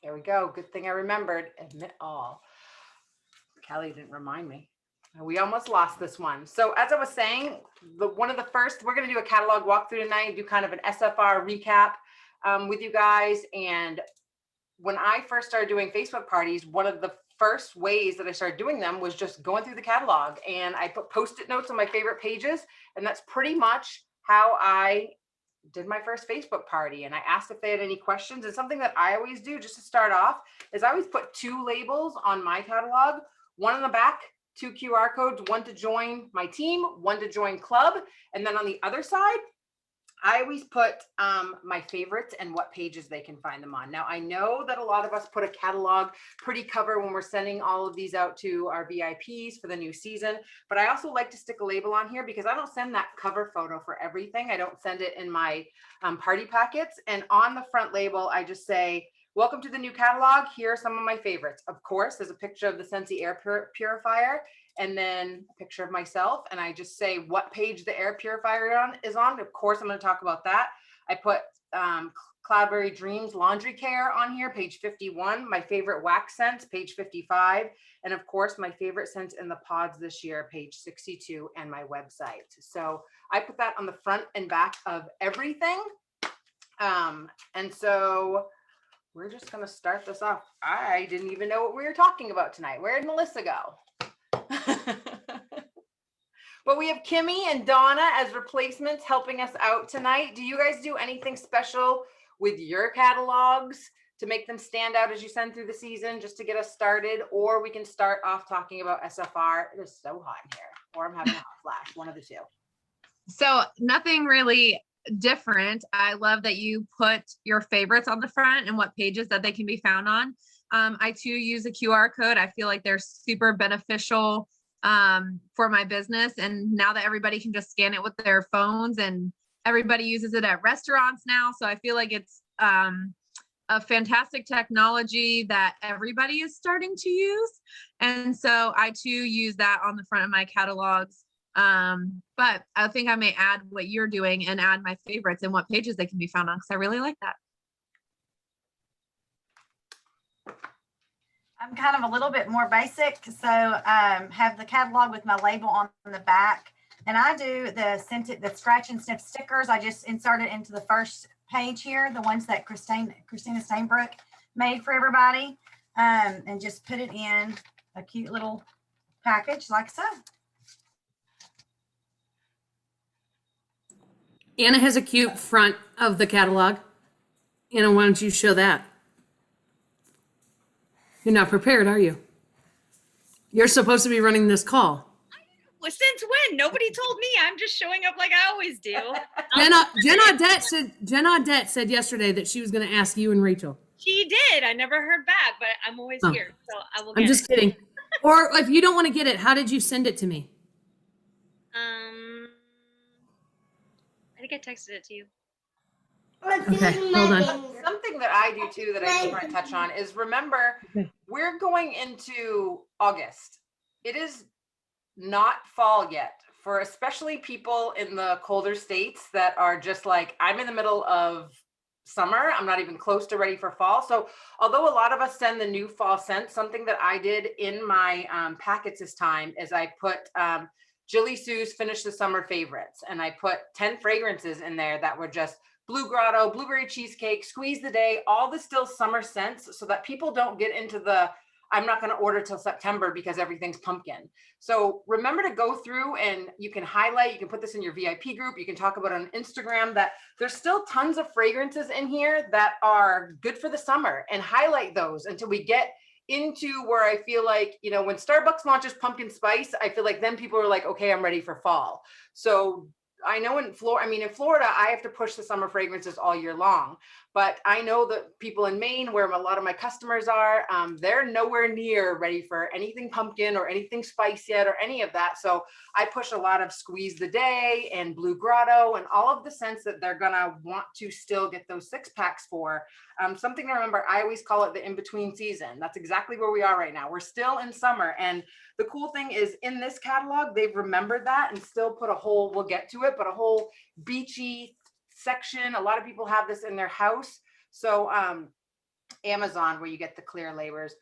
There we go. Good thing I remembered. Admit all. Kelly didn't remind me. We almost lost this one. So as I was saying, one of the first, we're going to do a catalog walkthrough tonight, do kind of an SFR recap with you guys. And when I first started doing Facebook parties, one of the first ways that I started doing them was just going through the catalog, and I put Post-it notes on my favorite pages. And that's pretty much how I did my first Facebook party. And I asked if they had any questions. And something that I always do just to start off is I always put 2 labels on my catalog, one on the back, 2 QR codes, one to join my team, one to join club. And then on the other side, I always put my favorites and what pages they can find them on. Now, I know that a lot of us put a catalog pretty cover when we're sending all of these out to our VIPs for the new season, but I also like to stick a label on here because I don't send that cover photo for everything. I don't send it in my party packets. And on the front label, I just say, welcome to the new catalog. Here are some of my favorites. Of course, there's a picture of the Scentsy air purifier, and then a picture of myself. And I just say what page the air purifier is on. Of course, I'm going to talk about that. I put Cloudberry Dreams laundry care on here, page 51, my favorite wax scents, page 55. And of course, my favorite scents in the pods this year, page 62, and my website. So I put that on the front and back of everything. And so we're just going to start this off. I didn't even know what we were talking about tonight. Where did Melissa go? But we have Kimmy and Donna as replacements helping us out tonight. Do you guys do anything special with your catalogs to make them stand out as you send through the season, just to get us started? Or we can start off talking about SFR. It is so hot in here, or I'm having a hot flash, one of the two. So nothing really different. I love that you put your favorites on the front and what pages that they can be found on. I too use a QR code. I feel like they're super beneficial for my business. And now that everybody can just scan it with their phones, and everybody uses it at restaurants now. So I feel like it's a fantastic technology that everybody is starting to use. And so I too use that on the front of my catalogs. But I think I may add what you're doing and add my favorites and what pages they can be found on, because I really like that. I'm kind of a little bit more basic. So have the catalog with my label on the back. And I do the scratch and sniff stickers. I just insert it into the first page here, the ones that Christina Stainbrook made for everybody, and just put it in a cute little package like so. Anna has a cute front of the catalog. Anna, why don't you show that? You're not prepared, are you? You're supposed to be running this call. Well, since when? Nobody told me. I'm just showing up like I always do. Jen Audette said yesterday that she was going to ask you and Rachel. She did. I never heard back, but I'm always here, so I will. I'm just kidding. Or if you don't want to get it, how did you send it to me? I think I texted it to you. Okay, hold on. Something that I do too that I just want to touch on is, remember, we're going into August. It is not fall yet, for especially people in the colder states that are just like, I'm in the middle of summer. I'm not even close to ready for fall. So although a lot of us send the new fall scents, something that I did in my packets this time is I put Jilly Sue's Finish the Summer Favorites. And I put 10 fragrances in there that were just Blue Grotto, Blueberry Cheesecake, Squeeze the Day, all the still summer scents, so that people don't get into the, I'm not going to order till September because everything's pumpkin. So remember to go through, and you can highlight, you can put this in your VIP group, you can talk about it on Instagram, that there's still tons of fragrances in here that are good for the summer, and highlight those until we get into where I feel like, you know, when Starbucks launches pumpkin spice, I feel like then people are like, okay, I'm ready for fall. So I know in Florida, I have to push the summer fragrances all year long, but I know that people in Maine, where a lot of my customers are, they're nowhere near ready for anything pumpkin or anything spice yet or any of that. So I push a lot of Squeeze the Day and Blue Grotto and all of the scents that they're gonna want to still get those 6-packs for. Something to remember, I always call it the in-between season. That's exactly where we are right now. We're still in summer. And the cool thing is, in this catalog, they've remembered that and still put a whole, we'll get to it, but a whole beachy section. A lot of people have this in their house. So Amazon where you get the clear labels,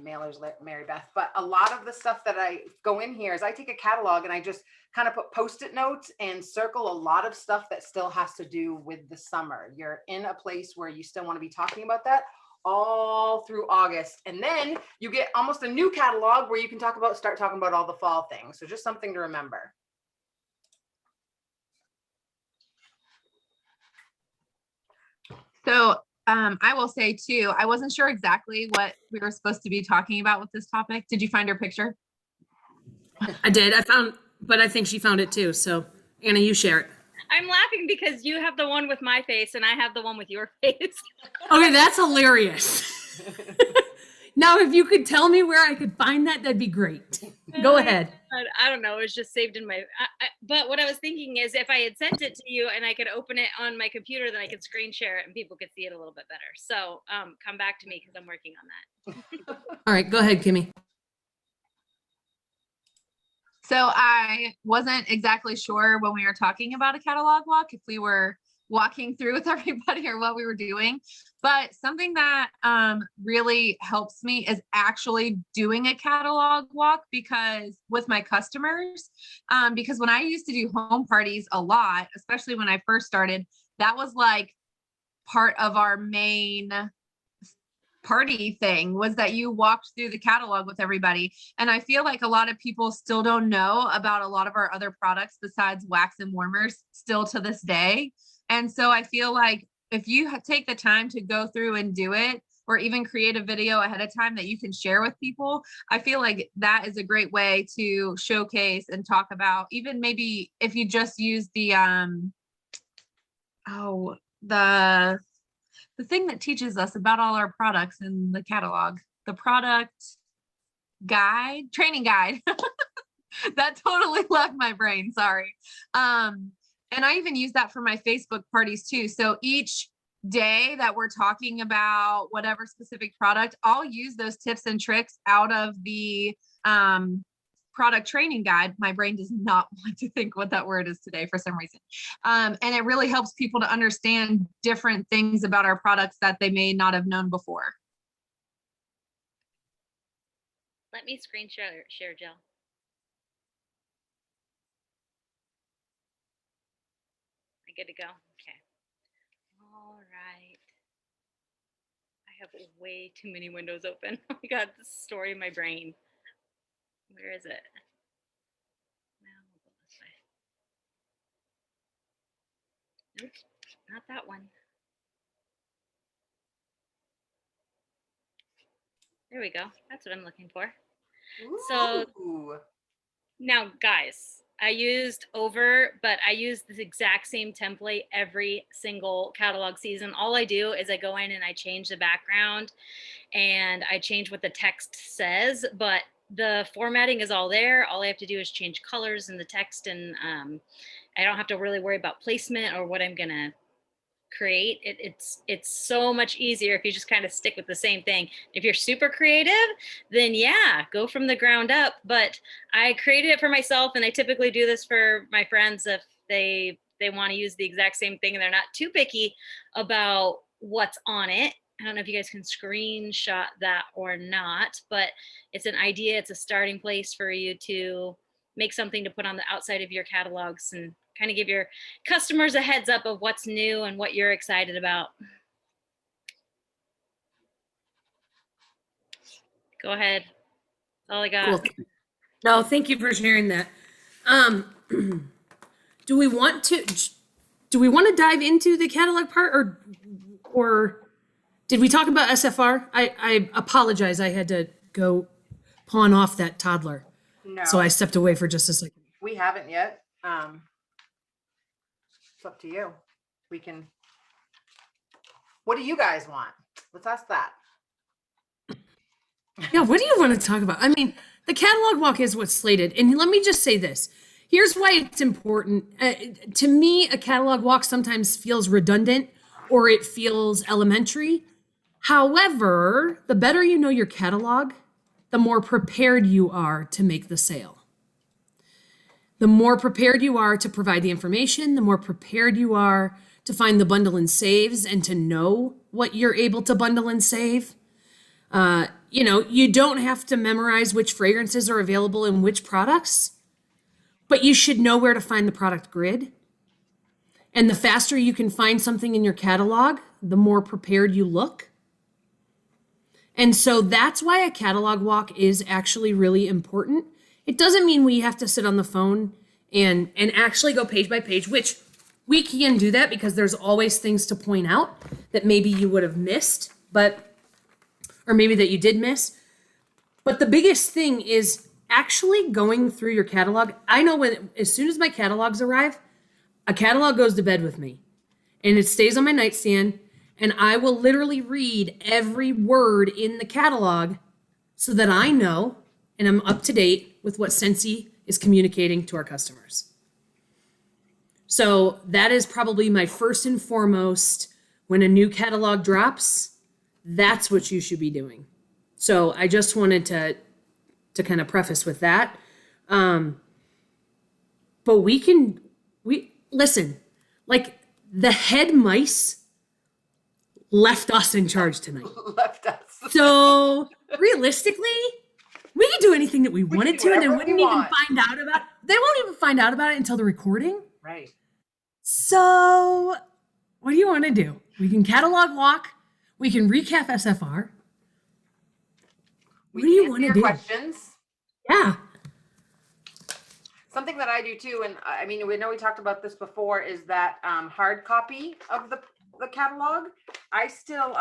mailers, Mary Beth. But a lot of the stuff that I go in here is I take a catalog and I just kind of put Post-it notes and circle a lot of stuff that still has to do with the summer. You're in a place where you still want to be talking about that all through August. And then you get almost a new catalog where you can start talking about all the fall things. So just something to remember. So I will say too, I wasn't sure exactly what we were supposed to be talking about with this topic. Did you find your picture? I did. But I think she found it too. So Anna, you share it. I'm laughing because you have the one with my face and I have the one with your face. Okay, that's hilarious. Now, if you could tell me where I could find that, that'd be great. Go ahead. I don't know. It was just saved in my. But what I was thinking is, if I had sent it to you and I could open it on my computer, then I could screen share it and people could see it a little bit better. So come back to me because I'm working on that. All right, go ahead, Kimmy. So I wasn't exactly sure when we were talking about a catalog walk, if we were walking through with everybody or what we were doing. But something that really helps me is actually doing a catalog walk with my customers, because when I used to do home parties a lot, especially when I first started, that was like part of our main party thing, was that you walked through the catalog with everybody. And I feel like a lot of people still don't know about a lot of our other products besides wax and warmers still to this day. And so I feel like if you take the time to go through and do it, or even create a video ahead of time that you can share with people, I feel like that is a great way to showcase and talk about, even maybe if you just use the thing that teaches us about all our products in the catalog, the product guide, training guide. That totally left my brain, sorry. And I even use that for my Facebook parties too. So each day that we're talking about whatever specific product, I'll use those tips and tricks out of the product training guide. My brain does not want to think what that word is today for some reason. And it really helps people to understand different things about our products that they may not have known before. Let me screen share, Jill. Good to go. Okay. All right. I have way too many windows open. Oh my God, this story in my brain. Where is it? Now we'll go this way. Nope, not that one. There we go. That's what I'm looking for. So now, guys, I used but I use this exact same template every single catalog season. All I do is I go in and I change the background and I change what the text says, but the formatting is all there. All I have to do is change colors in the text, and I don't have to really worry about placement or what I'm gonna create. It's so much easier if you just kind of stick with the same thing. If you're super creative, then yeah, go from the ground up. But I created it for myself, and I typically do this for my friends if they want to use the exact same thing and they're not too picky about what's on it. I don't know if you guys can screenshot that or not, but it's an idea. It's a starting place for you to make something to put on the outside of your catalogs and kind of give your customers a heads up of what's new and what you're excited about. Go ahead. That's all I got. Cool. No, thank you for sharing that. Do we want to dive into the catalog part, or did we talk about SFR? I apologize. I had to go pawn off that toddler. No, So I stepped away for just a second. we haven't yet. It's up to you. What do you guys want? Let's ask that. Yeah, what do you want to talk about? I mean, the catalog walk is what's slated. And let me just say this. Here's why it's important. To me, a catalog walk sometimes feels redundant or it feels elementary. However, the better you know your catalog, the more prepared you are to make the sale. The more prepared you are to provide the information, the more prepared you are to find the bundle and saves and to know what you're able to bundle and save. You know, you don't have to memorize which fragrances are available in which products, but you should know where to find the product grid. And the faster you can find something in your catalog, the more prepared you look. And so that's why a catalog walk is actually really important. It doesn't mean we have to sit on the phone and actually go page by page, which we can do that because there's always things to point out that maybe you would have missed, or maybe that you did miss. But the biggest thing is actually going through your catalog. I know as soon as my catalogs arrive, a catalog goes to bed with me and it stays on my nightstand, and I will literally read every word in the catalog so that I know and I'm up to date with what Scentsy is communicating to our customers. So that is probably my first and foremost. When a new catalog drops, that's what you should be doing. So I just wanted to kind of preface with that. But we listen, like the head mice left us in charge tonight. Left us. So realistically, we could do anything that we wanted to, and they wouldn't even find out about it. They won't even find out about it until the recording. Right. So what do you want to do? We can catalog walk. We can recap SFR. What do you want to do? Questions. Yeah. Something that I do too, and I mean, we know we talked about this before, is that hard copy of the catalog. I still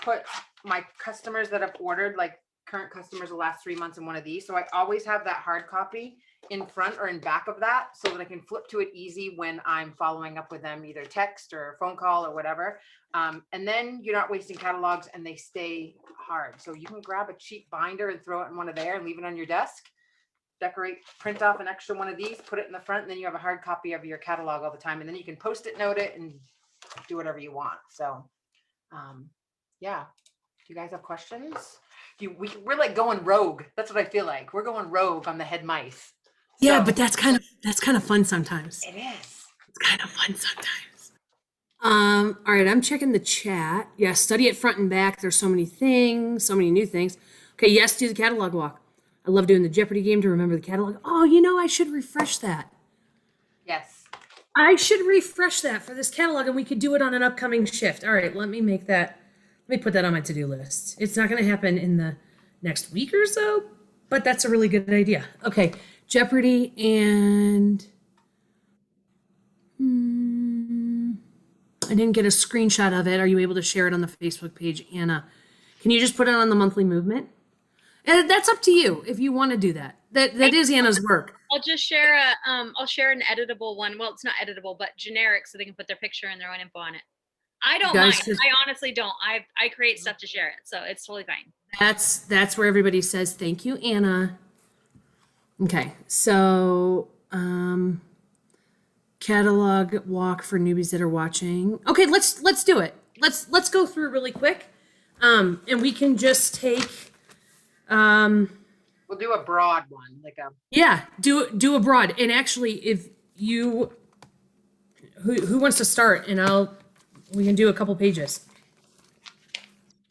put my customers that have ordered, like current customers the last 3 months in one of these. So I always have that hard copy in front or in back of that so that I can flip to it easy when I'm following up with them, either text or phone call or whatever. And then you're not wasting catalogs and they stay hard. So you can grab a cheap binder and throw it in one of there and leave it on your desk. Decorate, print off an extra one of these, put it in the front, and then you have a hard copy of your catalog all the time. And then you can Post-it note it and do whatever you want. So, yeah. Do you guys have questions? We're like going rogue. That's what I feel like. We're going rogue on the head mice. Yeah, So, but that's kind of fun sometimes. it is. It's kind of fun sometimes. All right, I'm checking the chat. Yeah, study it front and back. There's so many things, so many new things. Okay, yes, do the catalog walk. I love doing the Jeopardy game to remember the catalog. Oh, I should refresh that. Yes. I should refresh that for this catalog, and we could do it on an upcoming shift. All right, let me make that. Let me put that on my to-do list. It's not going to happen in the next week or so, but that's a really good idea. Okay, Jeopardy and I didn't get a screenshot of it. Are you able to share it on the Facebook page, Anna? Can you just put it on the monthly movement? And that's up to you if you want to do that. That is Anna's work. I'll just share I'll share an editable one. Well, it's not editable, but generic, so they can put their picture and their own info on it. I don't mind. I honestly don't. I create stuff to share it, so it's totally fine. That's where everybody says thank you, Anna. Okay, so catalog walk for newbies that are watching. Okay, let's do it. Let's go through it really quick, and we can just take. We'll do a broad one, like a. Yeah, do a broad, and actually, if you, who wants to start, and we can do a couple pages.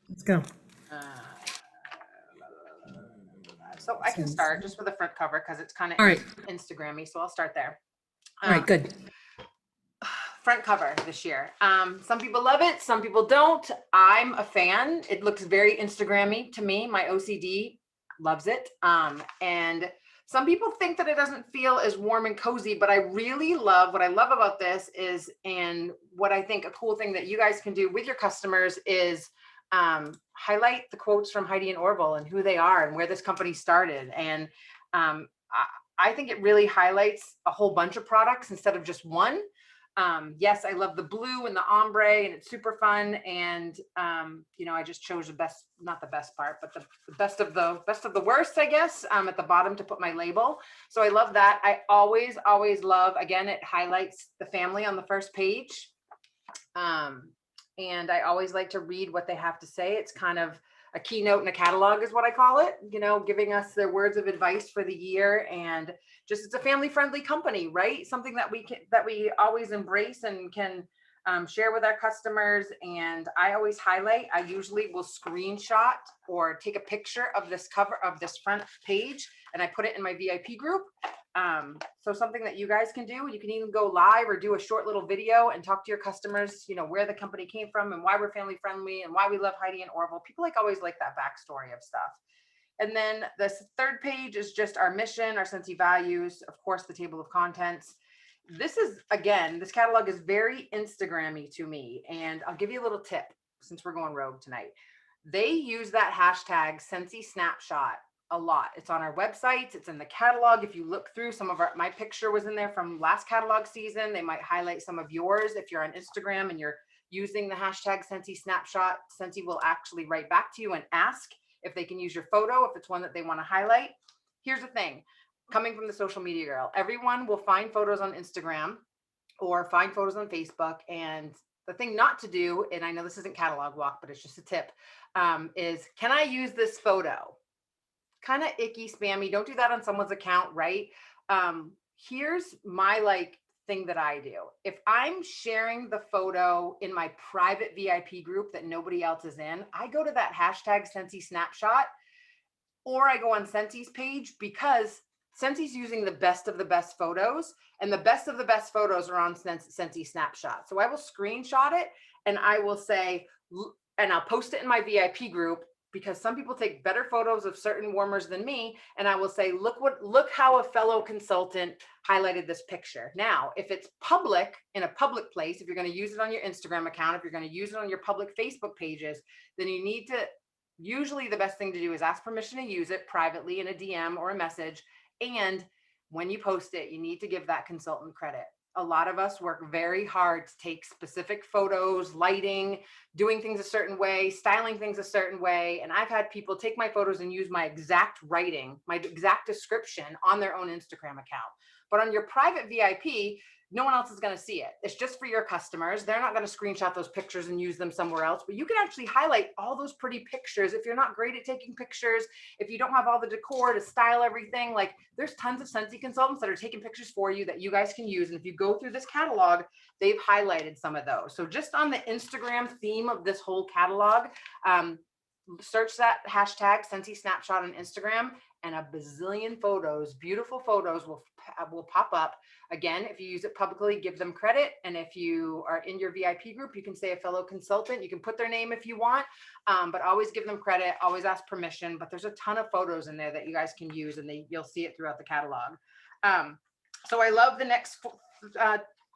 Let's go. So I can start just with the front cover because it's kind of All right. Instagrammy. So I'll start there. All right, good. Front cover this year. Some people love it. Some people don't. I'm a fan. It looks very Instagrammy to me. My OCD loves it. And some people think that it doesn't feel as warm and cozy, but I really love, what I love about this is, and what I think a cool thing that you guys can do with your customers is highlight the quotes from Heidi and Orville and who they are and where this company started. And I think it really highlights a whole bunch of products instead of just one. Yes, I love the blue and the ombre, and it's super fun. And I just chose the best, not the best part, but the best of the worst, I guess, at the bottom to put my label. So I love that. I always love, again, it highlights the family on the first page. And I always like to read what they have to say. It's kind of a keynote in a catalog is what I call it, giving us their words of advice for the year. And just, it's a family friendly company, right? Something that we always embrace and can share with our customers. And I always highlight, I usually will screenshot or take a picture of this cover of this front page, and I put it in my VIP group. So something that you guys can do, you can even go live or do a short little video and talk to your customers, you know, where the company came from and why we're family friendly and why we love Heidi and Orville. People always like that backstory of stuff. And then the third page is just our mission, our Scentsy values, of course, the table of contents. This is, again, this catalog is very Instagram-y to me. And I'll give you a little tip since we're going rogue tonight. They use that hashtag Scentsy Snapshot a lot. It's on our websites. It's in the catalog. If you look through some of my picture was in there from last catalog season. They might highlight some of yours. If you're on Instagram and you're using the hashtag Scentsy Snapshot, Scentsy will actually write back to you and ask if they can use your photo, if it's one that they want to highlight. Here's the thing, coming from the social media girl, everyone will find photos on Instagram or find photos on Facebook. And the thing not to do, and I know this isn't Catalog Walk, but it's just a tip, is can I use this photo? Kind of icky, spammy. Don't do that on someone's account, right? Here's my thing that I do. If I'm sharing the photo in my private VIP group that nobody else is in, I go to that hashtag Scentsy Snapshot, or I go on Scentsy's page, because Scentsy's using the best of the best photos, and the best of the best photos are on Scentsy Snapshot. So I will screenshot it and I will say, and I'll post it in my VIP group, because some people take better photos of certain warmers than me. And I will say, look how a fellow consultant highlighted this picture. Now, if it's public, in a public place, if you're going to use it on your Instagram account, if you're going to use it on your public Facebook pages, then you need to, usually the best thing to do is ask permission to use it privately in a DM or a message. And when you post it, you need to give that consultant credit. A lot of us work very hard to take specific photos, lighting, doing things a certain way, styling things a certain way. And I've had people take my photos and use my exact writing, my exact description on their own Instagram account. But on your private VIP, no one else is going to see it. It's just for your customers. They're not going to screenshot those pictures and use them somewhere else, but you can actually highlight all those pretty pictures. If you're not great at taking pictures, if you don't have all the decor to style everything, there's tons of Scentsy consultants that are taking pictures for you that you guys can use. And if you go through this catalog, they've highlighted some of those. So just on the Instagram theme of this whole catalog, search that hashtag Scentsy Snapshot on Instagram, and a bazillion photos, beautiful photos will pop up. Again, if you use it publicly, give them credit. And if you are in your VIP group, you can say a fellow consultant. You can put their name if you want, but always give them credit, always ask permission. But there's a ton of photos in there that you guys can use, and you'll see it throughout the catalog. So I love the next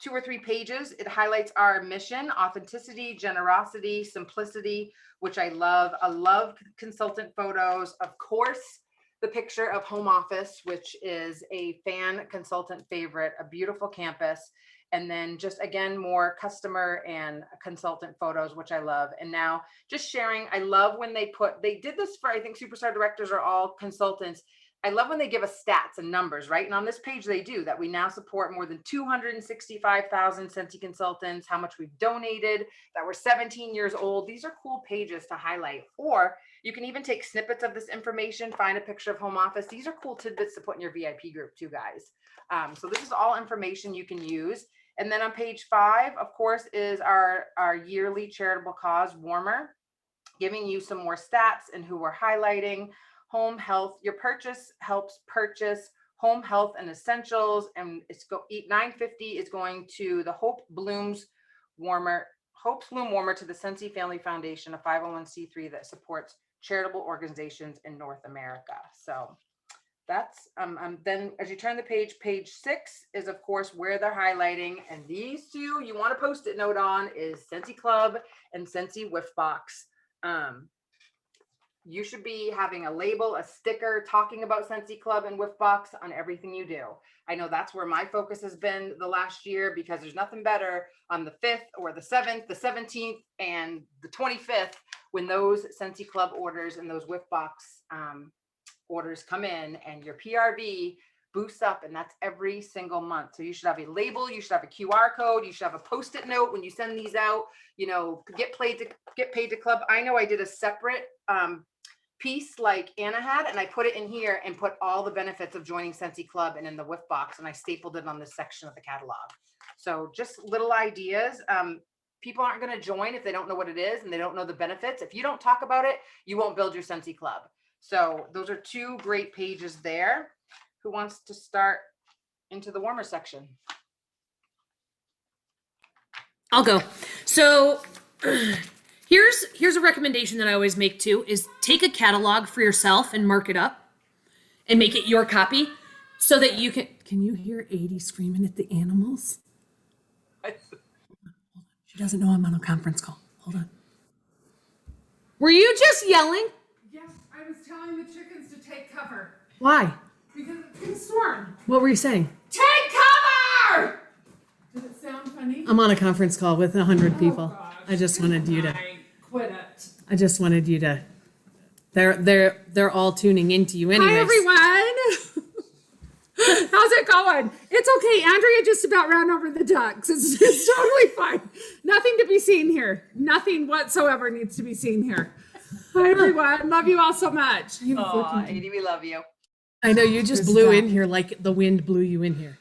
2 or 3 pages. It highlights our mission: authenticity, generosity, simplicity, which I love. I love consultant photos. Of course, the picture of home office, which is a fan consultant favorite, a beautiful campus. And then just, again, more customer and consultant photos, which I love. And now just sharing, I love when they did this for, I think Superstar directors are all consultants. I love when they give us stats and numbers, right? And on this page, they do that. We now support more than 265,000 Scentsy consultants, how much we've donated, that we're 17 years old. These are cool pages to highlight. Or you can even take snippets of this information, find a picture of home office. These are cool tidbits to put in your VIP group too, guys. So this is all information you can use. And then on page 5, of course, is our yearly charitable cause warmer, giving you some more stats and who we're highlighting. Home health, your purchase helps purchase home health and essentials, and it's $9.50 is going to the Hope Bloom warmer to the Scentsy Family Foundation, a 501c3 that supports charitable organizations in North America. So that's then as you turn the page 6 is of course where they're highlighting, and these two you want to post-it note on is Scentsy Club and Scentsy Whiff Box. You should be having a label, a sticker talking about Scentsy Club and Whiff Box on everything you do. I know that's where my focus has been the last year, because there's nothing better on the 5th or the 7th, the 17th, and the 25th when those Scentsy Club orders and those Whiff Box orders come in, and your PRV boosts up, and that's every single month. So you should have a label, you should have a QR code, you should have a post-it note when you send these out, get paid to club. I know I did a separate piece like Anna had, and I put it in here and put all the benefits of joining Scentsy Club and in the Whiff Box, and I stapled it on this section of the catalog. So just little ideas. people aren't going to join if they don't know what it is and they don't know the benefits. If you don't talk about it, you won't build your Scentsy club. So those are 2 great pages there. Who wants to start into the warmer section? I'll go. So here's a recommendation that I always make too, is take a catalog for yourself and mark it up and make it your copy so that you can you hear 80 screaming at the animals? She doesn't know I'm on a conference call. Hold on. Were you just yelling? Yeah, I was telling the chickens to take cover Why? because it's gonna storm. What were you saying? Take cover! Did it sound funny? I'm on a conference call with 100 people. gosh. I just wanted you to. Quit it. I just wanted you to. They're all tuning into you anyways. Hi, everyone. How's it going? It's okay. Andrea just about ran over the ducks. It's totally fine. Nothing to be seen here. Nothing whatsoever needs to be seen here. Hi, everyone. Love you all so much. Oh, 80, we love you. I know you just blew in here like the wind blew you in here.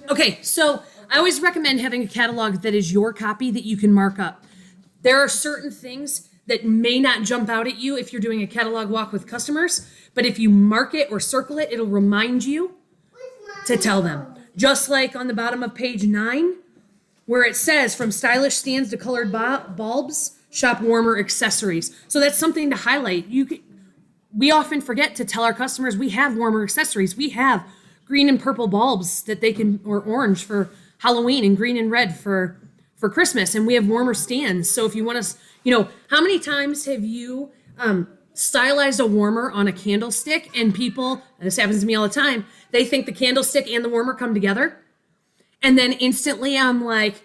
Okay, so I always recommend having a catalog that is your copy that you can mark up. There are certain things that may not jump out at you if you're doing a catalog walk with customers, but if you mark it or circle it, it'll remind you to tell them. Just like on the bottom of page 9, where it says from stylish stands to colored bulbs, shop warmer accessories. So that's something to highlight. We often forget to tell our customers we have warmer accessories. We have green and purple bulbs that they can, or orange for Halloween and green and red for Christmas. And we have warmer stands. So if you want to, how many times have you stylized a warmer on a candlestick and people, and this happens to me all the time, they think the candlestick and the warmer come together. And then instantly I'm like,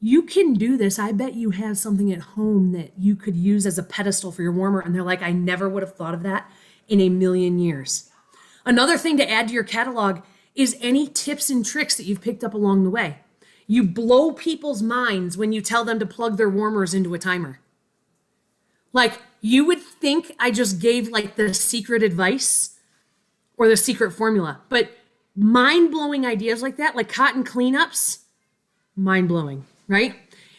you can do this. I bet you have something at home that you could use as a pedestal for your warmer. And they're like, I never would have thought of that in a million years. Another thing to add to your catalog is any tips and tricks that you've picked up along the way. You blow people's minds when you tell them to plug their warmers into a timer. Like, you would think I just gave like the secret advice or the secret formula, but mind-blowing ideas like that, like cotton cleanups, mind-blowing, right?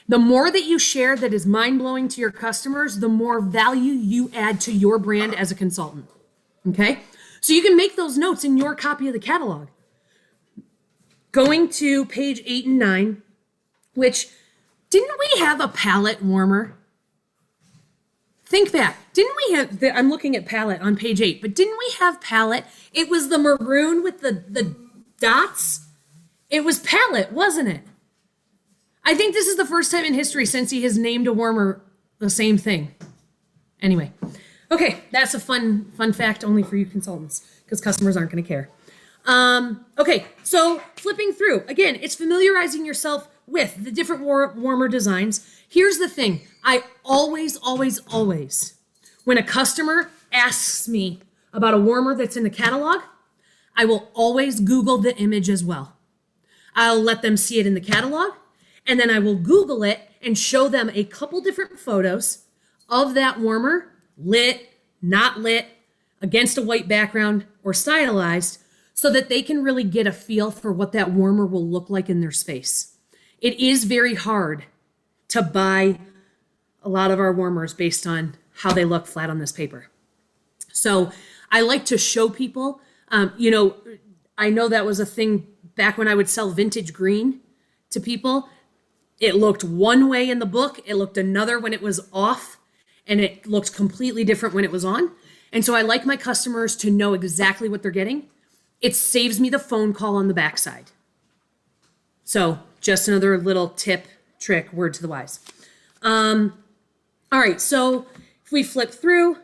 The more that you share that is mind-blowing to your customers, the more value you add to your brand as a consultant, okay? So you can make those notes in your copy of the catalog. Going to page 8 and 9, which, didn't we have a palette warmer? Think back. Didn't we have, I'm looking at palette on page 8, but didn't we have palette? It was the maroon with the dots. It was palette, wasn't it? I think this is the first time in history since he has named a warmer the same thing. Anyway, okay, that's a fun fact only for you consultants because customers aren't going to care. Okay, so flipping through, again, it's familiarizing yourself with the different warmer designs. Here's the thing. I always, when a customer asks me about a warmer that's in the catalog, I will always Google the image as well. I'll let them see it in the catalog, and then I will Google it and show them a couple different photos of that warmer, lit, not lit, against a white background, or stylized, so that they can really get a feel for what that warmer will look like in their space. It is very hard to buy a lot of our warmers based on how they look flat on this paper. So I like to show people, I know that was a thing back when I would sell vintage green to people. It looked one way in the book, it looked another when it was off, and it looked completely different when it was on. And so I like my customers to know exactly what they're getting. It saves me the phone call on the backside. So just another little tip, trick, word to the wise. All right, so if we flip through,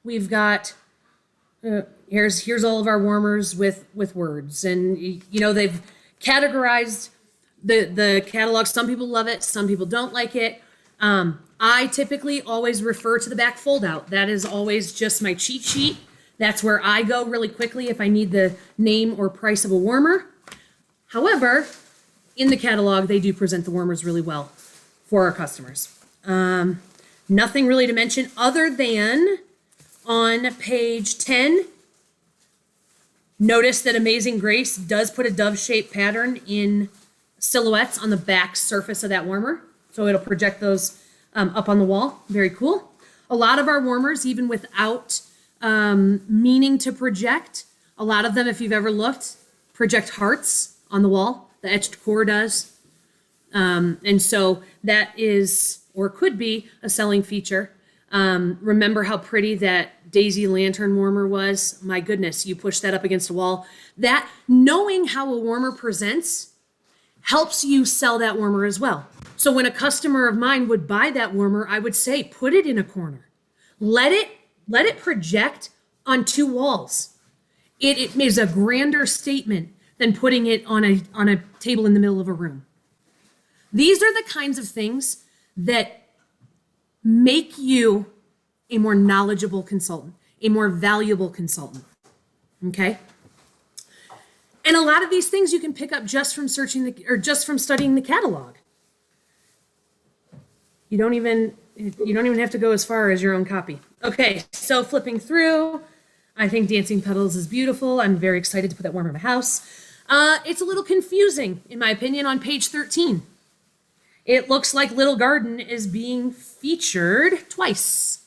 we've got, here's all of our warmers with words. And, they've categorized the catalog. Some people love it, some people don't like it. I typically always refer to the back fold out. That is always just my cheat sheet. That's where I go really quickly if I need the name or price of a warmer. However, in the catalog, they do present the warmers really well for our customers. Nothing really to mention other than on page 10, notice that Amazing Grace does put a dove-shaped pattern in silhouettes on the back surface of that warmer. So it'll project those up on the wall. Very cool. A lot of our warmers, even without meaning to project, a lot of them, if you've ever looked, project hearts on the wall. The etched core does. And so that is, or could be, a selling feature. Remember how pretty that daisy lantern warmer was? My goodness, you push that up against a wall. That, knowing how a warmer presents helps you sell that warmer as well. So when a customer of mine would buy that warmer, I would say, put it in a corner. Let it project on two walls. It is a grander statement than putting it on a table in the middle of a room. These are the kinds of things that make you a more knowledgeable consultant, a more valuable consultant. Okay? And a lot of these things you can pick up just from just from studying the catalog. You don't even have to go as far as your own copy. Okay, so flipping through, I think Dancing Petals is beautiful. I'm very excited to put that warmer in my house. It's a little confusing, in my opinion, on page 13. It looks like Little Garden is being featured twice.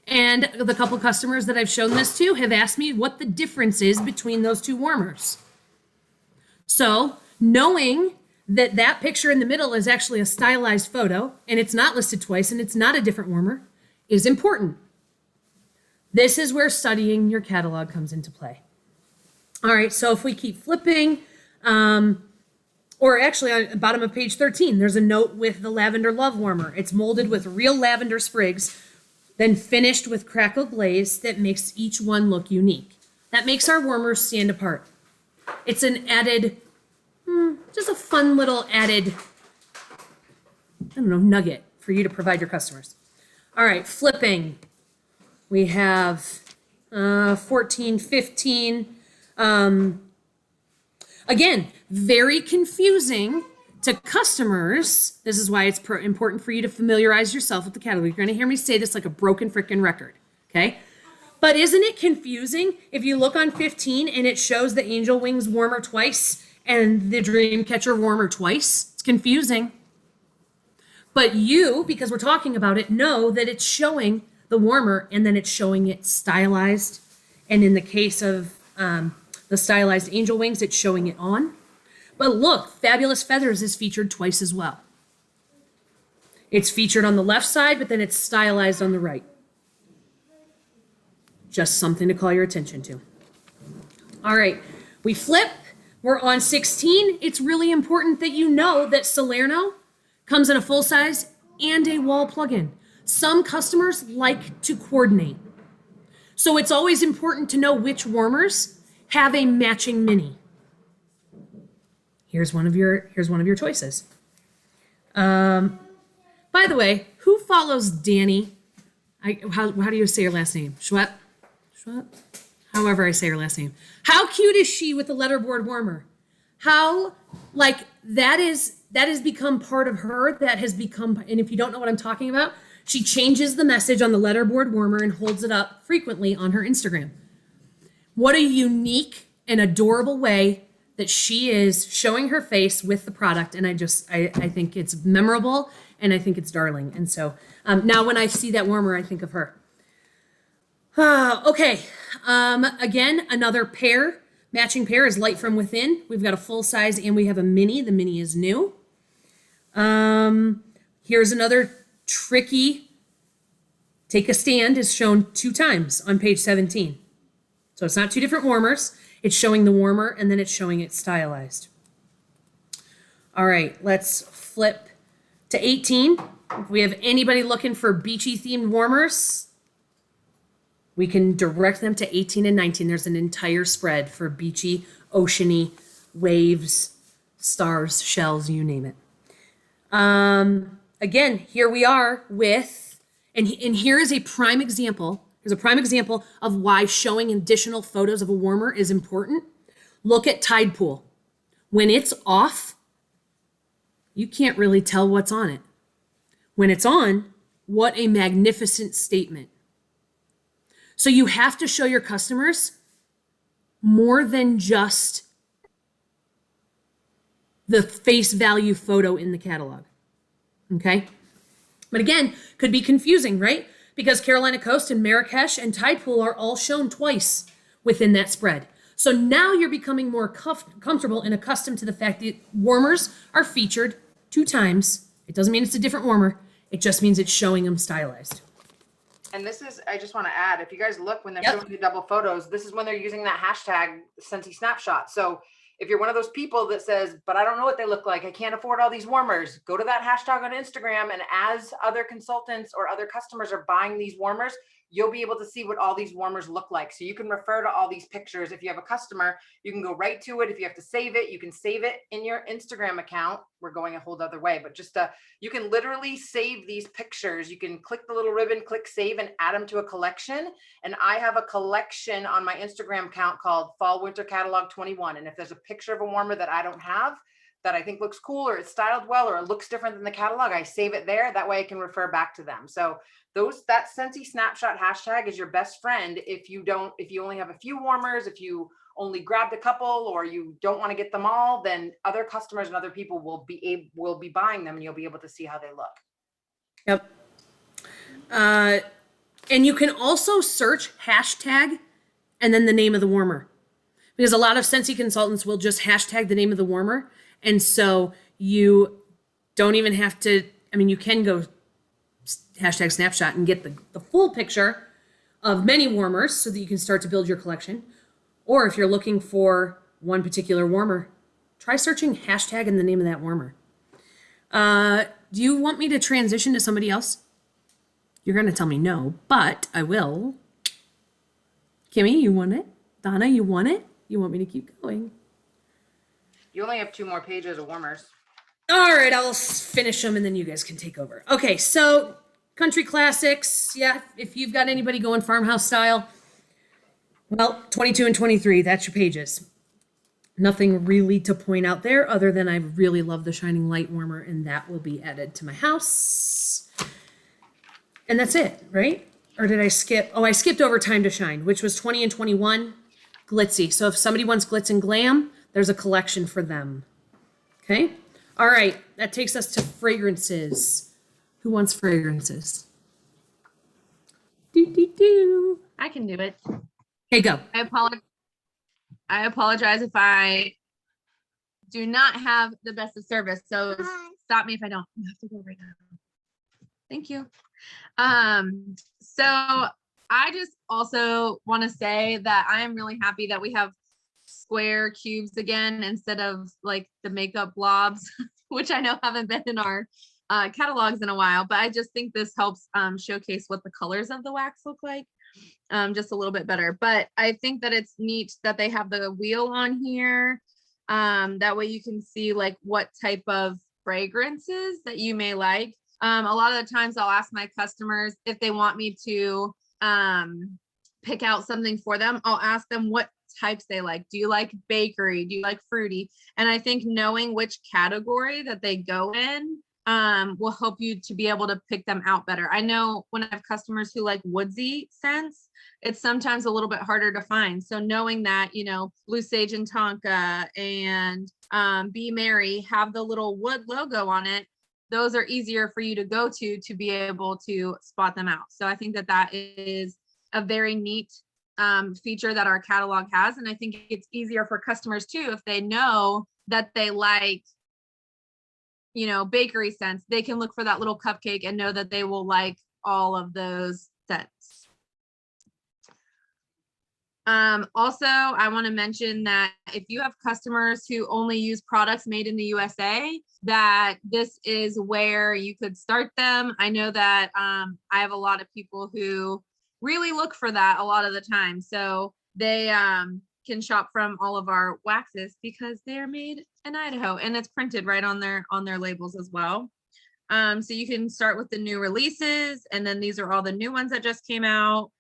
And the couple customers that I've shown this to have asked me what the difference is between those two warmers. So knowing that that picture in the middle is actually a stylized photo and it's not listed twice and it's not a different warmer is important. This is where studying your catalog comes into play. All right, so if we keep flipping, or actually on the bottom of page 13, there's a note with the Lavender Love Warmer. It's molded with real lavender sprigs, then finished with crackle glaze that makes each one look unique. That makes our warmers stand apart. It's an added, just a fun little added, nugget for you to provide your customers. All right, flipping. We have 14, 15. Again, very confusing to customers. This is why it's important for you to familiarize yourself with the catalog. You're going to hear me say this like a broken frickin' record, okay? But isn't it confusing if you look on 15 and it shows the Angel Wings warmer twice and the Dreamcatcher warmer twice? It's confusing. But you, because we're talking about it, know that it's showing the warmer and then it's showing it stylized. And in the case of the stylized Angel Wings, it's showing it on. But look, Fabulous Feathers is featured twice as well. It's featured on the left side, but then it's stylized on the right. Just something to call your attention to. All right, we flip. We're on 16. It's really important that you know that Salerno comes in a full size and a wall plugin. Some customers like to coordinate. So it's always important to know which warmers have a matching mini. Here's one of your choices. By the way, who follows Danny? How do you say her last name? Schwepp? However I say her last name. How cute is she with the letterboard warmer? How, like, that has become part of her, that has become, and if you don't know what I'm talking about, she changes the message on the letterboard warmer and holds it up frequently on her Instagram. What a unique and adorable way that she is showing her face with the product. And I think it's memorable and I think it's darling. And so now when I see that warmer, I think of her. Okay. Again, another matching pair is Light from Within. We've got a full size and we have a mini. The mini is new. Here's another tricky Take a Stand is shown 2 times on page 17. So it's not 2 different warmers. It's showing the warmer and then it's showing it stylized. All right, let's flip to 18. If we have anybody looking for beachy themed warmers, we can direct them to 18 and 19. There's an entire spread for beachy, oceany, waves, stars, shells, you name it. Again, here we are with, and here is a prime example. Here's a prime example of why showing additional photos of a warmer is important. Look at Tide Pool. When it's off, you can't really tell what's on it. When it's on, what a magnificent statement. So you have to show your customers more than just the face value photo in the catalog. Okay. But again, could be confusing, right? Because Carolina Coast and Marrakesh and Tide Pool are all shown twice within that spread. So now you're becoming more comfortable and accustomed to the fact that warmers are featured 2 times. It doesn't mean it's a different warmer. It just means it's showing them stylized. And this is, I just want to add, if you guys look when they're Yep. showing you double photos, this is when they're using that hashtag Scentsy Snapshot. So if you're one of those people that says, but I don't know what they look like, I can't afford all these warmers, go to that hashtag on Instagram. And as other consultants or other customers are buying these warmers, you'll be able to see what all these warmers look like. So you can refer to all these pictures. If you have a customer, you can go right to it. If you have to save it, you can save it in your Instagram account. We're going a whole other way, but just you can literally save these pictures. You can click the little ribbon, click save, and add them to a collection. And I have a collection on my Instagram account called Fall Winter Catalog 21. And if there's a picture of a warmer that I don't have, that I think looks cool, or it's styled well, or it looks different than the catalog, I save it there. That way I can refer back to them. So that Scentsy Snapshot hashtag is your best friend if you only have a few warmers, if you only grabbed a couple, or you don't want to get them all, then other customers and other people will be buying them, and you'll be able to see how they look. Yep. And you can also search hashtag and then the name of the warmer, because a lot of Scentsy consultants will just hashtag the name of the warmer. And so you don't even have to, you can go hashtag snapshot and get the full picture of many warmers so that you can start to build your collection. Or if you're looking for one particular warmer, try searching hashtag and the name of that warmer. Do you want me to transition to somebody else? You're going to tell me no, but I will. Kimmy, you want it? Donna, you want it? You want me to keep going? You only have 2 more pages of warmers. All right, I'll finish them and then you guys can take over. Okay, so country classics. Yeah, if you've got anybody going farmhouse style, well, 22 and 23, that's your pages. Nothing really to point out there other than I really love the Shining Light warmer, and that will be added to my house. And that's it, right? Or did I skip? Oh, I skipped over Time to Shine, which was 20 and 21, glitzy. So if somebody wants glitz and glam, there's a collection for them. Okay? All right, that takes us to fragrances. Who wants fragrances? Do. I can do it. Okay, go. I apologize if I do not have the best of service. So stop me if I don't. You have to go right now. Thank you. So I just also want to say that I am really happy that we have square cubes again instead of like the makeup blobs, which I know haven't been in our catalogs in a while, but I just think this helps showcase what the colors of the wax look like just a little bit better. But I think that it's neat that they have the wheel on here. That way you can see like what type of fragrances that you may like. A lot of the times I'll ask my customers if they want me to pick out something for them. I'll ask them what types they like. Do you like bakery? Do you like fruity? And I think knowing which category that they go in will help you to be able to pick them out better. I know when I have customers who like woodsy scents, it's sometimes a little bit harder to find. So knowing that, Blue Sage and Tonka and Be Merry have the little wood logo on it, those are easier for you to go to be able to spot them out. So I think that that is a very neat feature that our catalog has. And I think it's easier for customers too, if they know that they like, bakery scents, they can look for that little cupcake and know that they will like all of those scents. Also, I want to mention that if you have customers who only use products made in the USA, that this is where you could start them. I know that I have a lot of people who really look for that a lot of the time. So they can shop from all of our waxes because they're made in Idaho and it's printed right on their labels as well. So you can start with the new releases, and then these are all the new ones that just came out.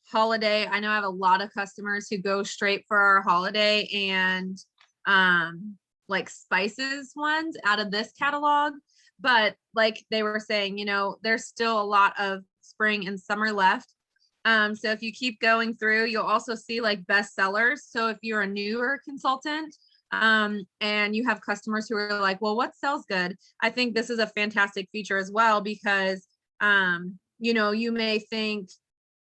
Holiday, I know I have a lot of customers who go straight for our holiday and like spices ones out of this catalog, but like they were saying, there's still a lot of spring and summer left. So if you keep going through, you'll also see like bestsellers. So if you're a newer consultant, And you have customers who are like, well, what sells good? I think this is a fantastic feature as well, because, you know, you may think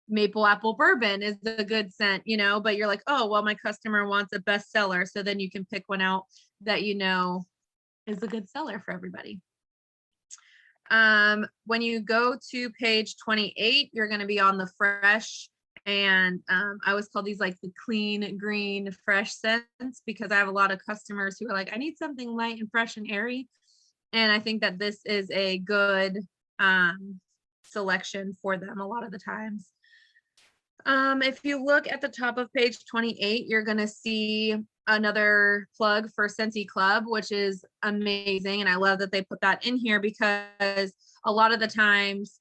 maple apple bourbon is a good scent, you know, but you're like, oh, well, my customer wants a bestseller. So then you can pick one out that, you know, is a good seller for everybody. When you go to page 28, you're going to be on the fresh, and I always call these like the clean, green, fresh scents, because I have a lot of customers who are like, I need something light and fresh and airy. And I think that this is a good selection for them a lot of the times. If you look at the top of page 28, you're going to see another plug for Scentsy Club, which is amazing. And I love that they put that in here, because a lot of the times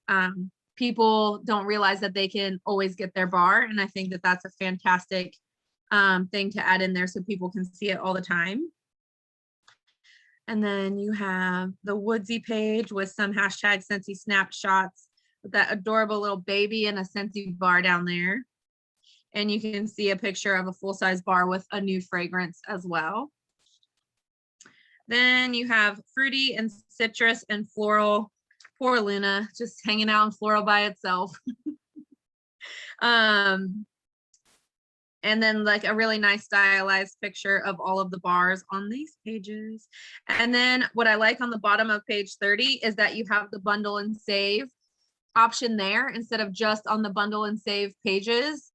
people don't realize that they can always get their bar. And I think that that's a fantastic thing to add in there so people can see it all the time. And then you have the Woodsy page with some hashtag Scentsy snapshots with that adorable little baby and a Scentsy bar down there. And you can see a picture of a full-size bar with a new fragrance as well. Then you have fruity and citrus and floral. Poor Luna, just hanging out in floral by itself. And then like a really nice stylized picture of all of the bars on these pages. And then what I like on the bottom of page 30 is that you have the bundle and save option there instead of just on the bundle and save pages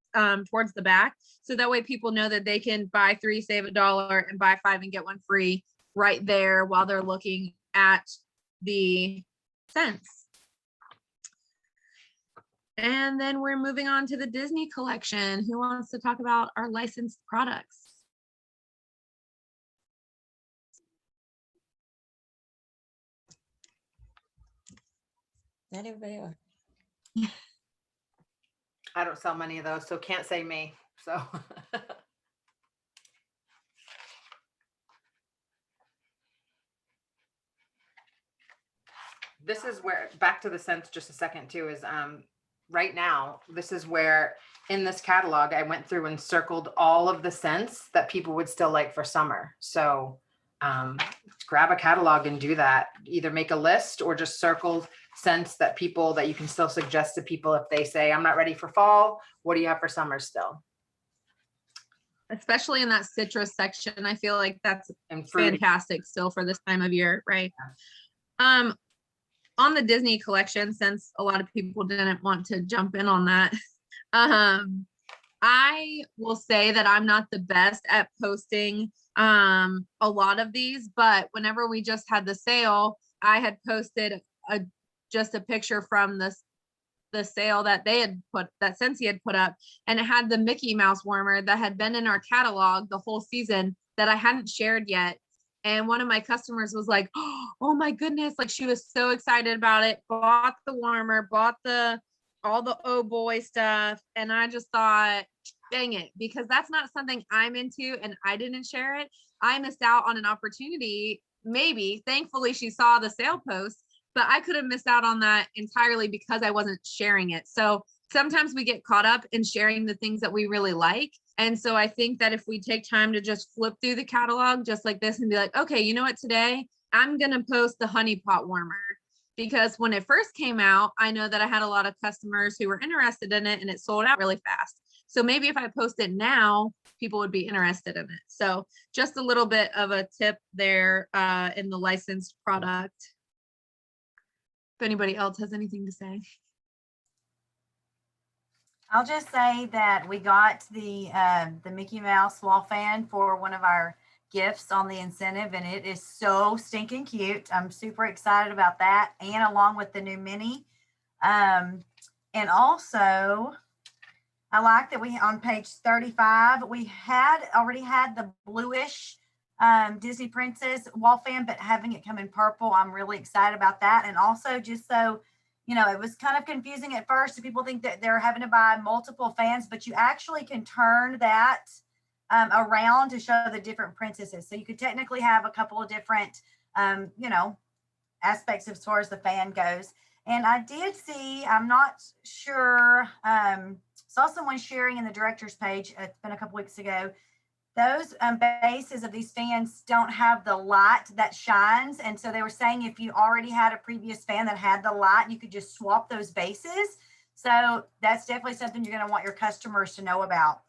towards the back. So that way people know that they can buy 3, save $1, and buy 5 and get 1 free right there while they're looking at the scents. And then we're moving on to the Disney collection. Who wants to talk about our licensed products? Not everybody are. I don't sell many of those, so can't say me. So this is where, back to the scents just a second too, is right now, this is where in this catalog, I went through and circled all of the scents that people would still like for summer. So grab a catalog and do that. Either make a list or just circle scents that people, that you can still suggest to people if they say, I'm not ready for fall. What do you have for summer still? Especially in that citrus section, I feel like that's And fruity. fantastic still for this time of year, right? On the Disney collection, since a lot of people didn't want to jump in on that, I will say that I'm not the best at posting a lot of these, but whenever we just had the sale, I had posted just a picture from the sale that they had that Scentsy had put up, and it had the Mickey Mouse warmer that had been in our catalog the whole season that I hadn't shared yet. And one of my customers was like, oh my goodness, like she was so excited about it, bought the warmer, bought all the oh boy stuff. And I just thought, dang it, because that's not something I'm into and I didn't share it. I missed out on an opportunity. Maybe, thankfully she saw the sale post, but I could have missed out on that entirely because I wasn't sharing it. So sometimes we get caught up in sharing the things that we really like. And so I think that if we take time to just flip through the catalog just like this and be like, okay, you know what, today I'm going to post the honey pot warmer, because when it first came out, I know that I had a lot of customers who were interested in it and it sold out really fast. So maybe if I post it now, people would be interested in it. So just a little bit of a tip there in the licensed product. If anybody else has anything to say. I'll just say that we got the Mickey Mouse wall fan for one of our gifts on the incentive, and it is so stinking cute. I'm super excited about that, and along with the new mini. And also, I like that we, on page 35, we had already had the bluish Disney Princess wall fan, but having it come in purple, I'm really excited about that. And also, just so you know, it was kind of confusing at first. People think that they're having to buy multiple fans, but you actually can turn that around to show the different princesses. So you could technically have a couple of different, you know, aspects as far as the fan goes. And I did see, I'm not sure, saw someone sharing in the director's page, it's been a couple weeks ago, those bases of these fans don't have the light that shines. And so they were saying if you already had a previous fan that had the light, you could just swap those bases. So that's definitely something you're going to want your customers to know about,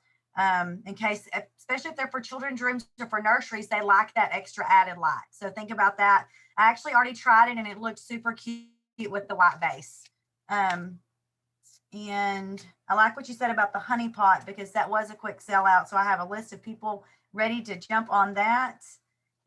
in case, especially if they're for children's rooms or for nurseries, they like that extra added light. So think about that. I actually already tried it and it looked super cute with the white base. And I like what you said about the honey pot, because that was a quick sellout. So I have a list of people ready to jump on that.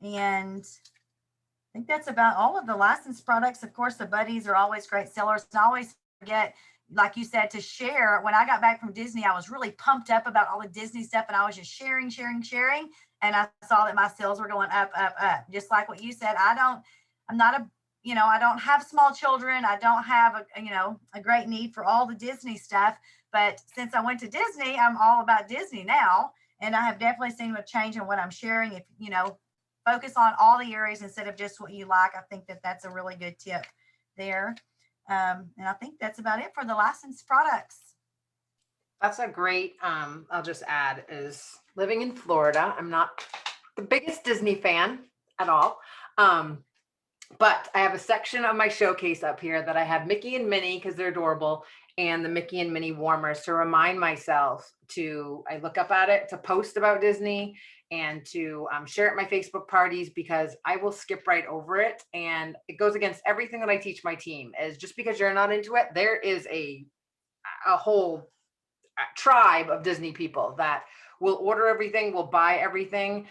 And I think that's about all of the licensed products. Of course, the buddies are always great sellers. And I always forget, like you said, to share. When I got back from Disney, I was really pumped up about all the Disney stuff, and I was just sharing. And I saw that my sales were going up. Just like what you said, I'm not a, I don't have small children. I don't have a great need for all the Disney stuff. But since I went to Disney, I'm all about Disney now. And I have definitely seen a change in what I'm sharing. If, focus on all the areas instead of just what you like. I think that that's a really good tip there. And I think that's about it for the licensed products. That's a great, I'll just add, is living in Florida. I'm not the biggest Disney fan at all. But I have a section of my showcase up here that I have Mickey and Minnie, because they're adorable, and the Mickey and Minnie warmers to remind myself I look up at it to post about Disney and to share it at my Facebook parties, because I will skip right over it. And it goes against everything that I teach my team, is just because you're not into it, there is a whole tribe of Disney people that will order everything, will buy everything.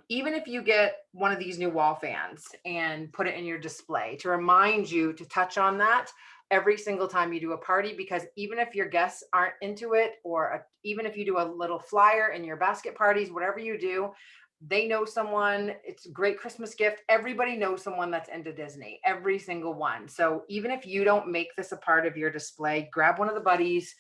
Even if you get one of these new wall fans and put it in your display, to remind you to touch on that every single time you do a party, because even if your guests aren't into it, or even if you do a little flyer in your basket parties, whatever you do, they know someone. It's a great Christmas gift. Everybody knows someone that's into Disney, every single one. So even if you don't make this a part of your display, grab one of the buddies.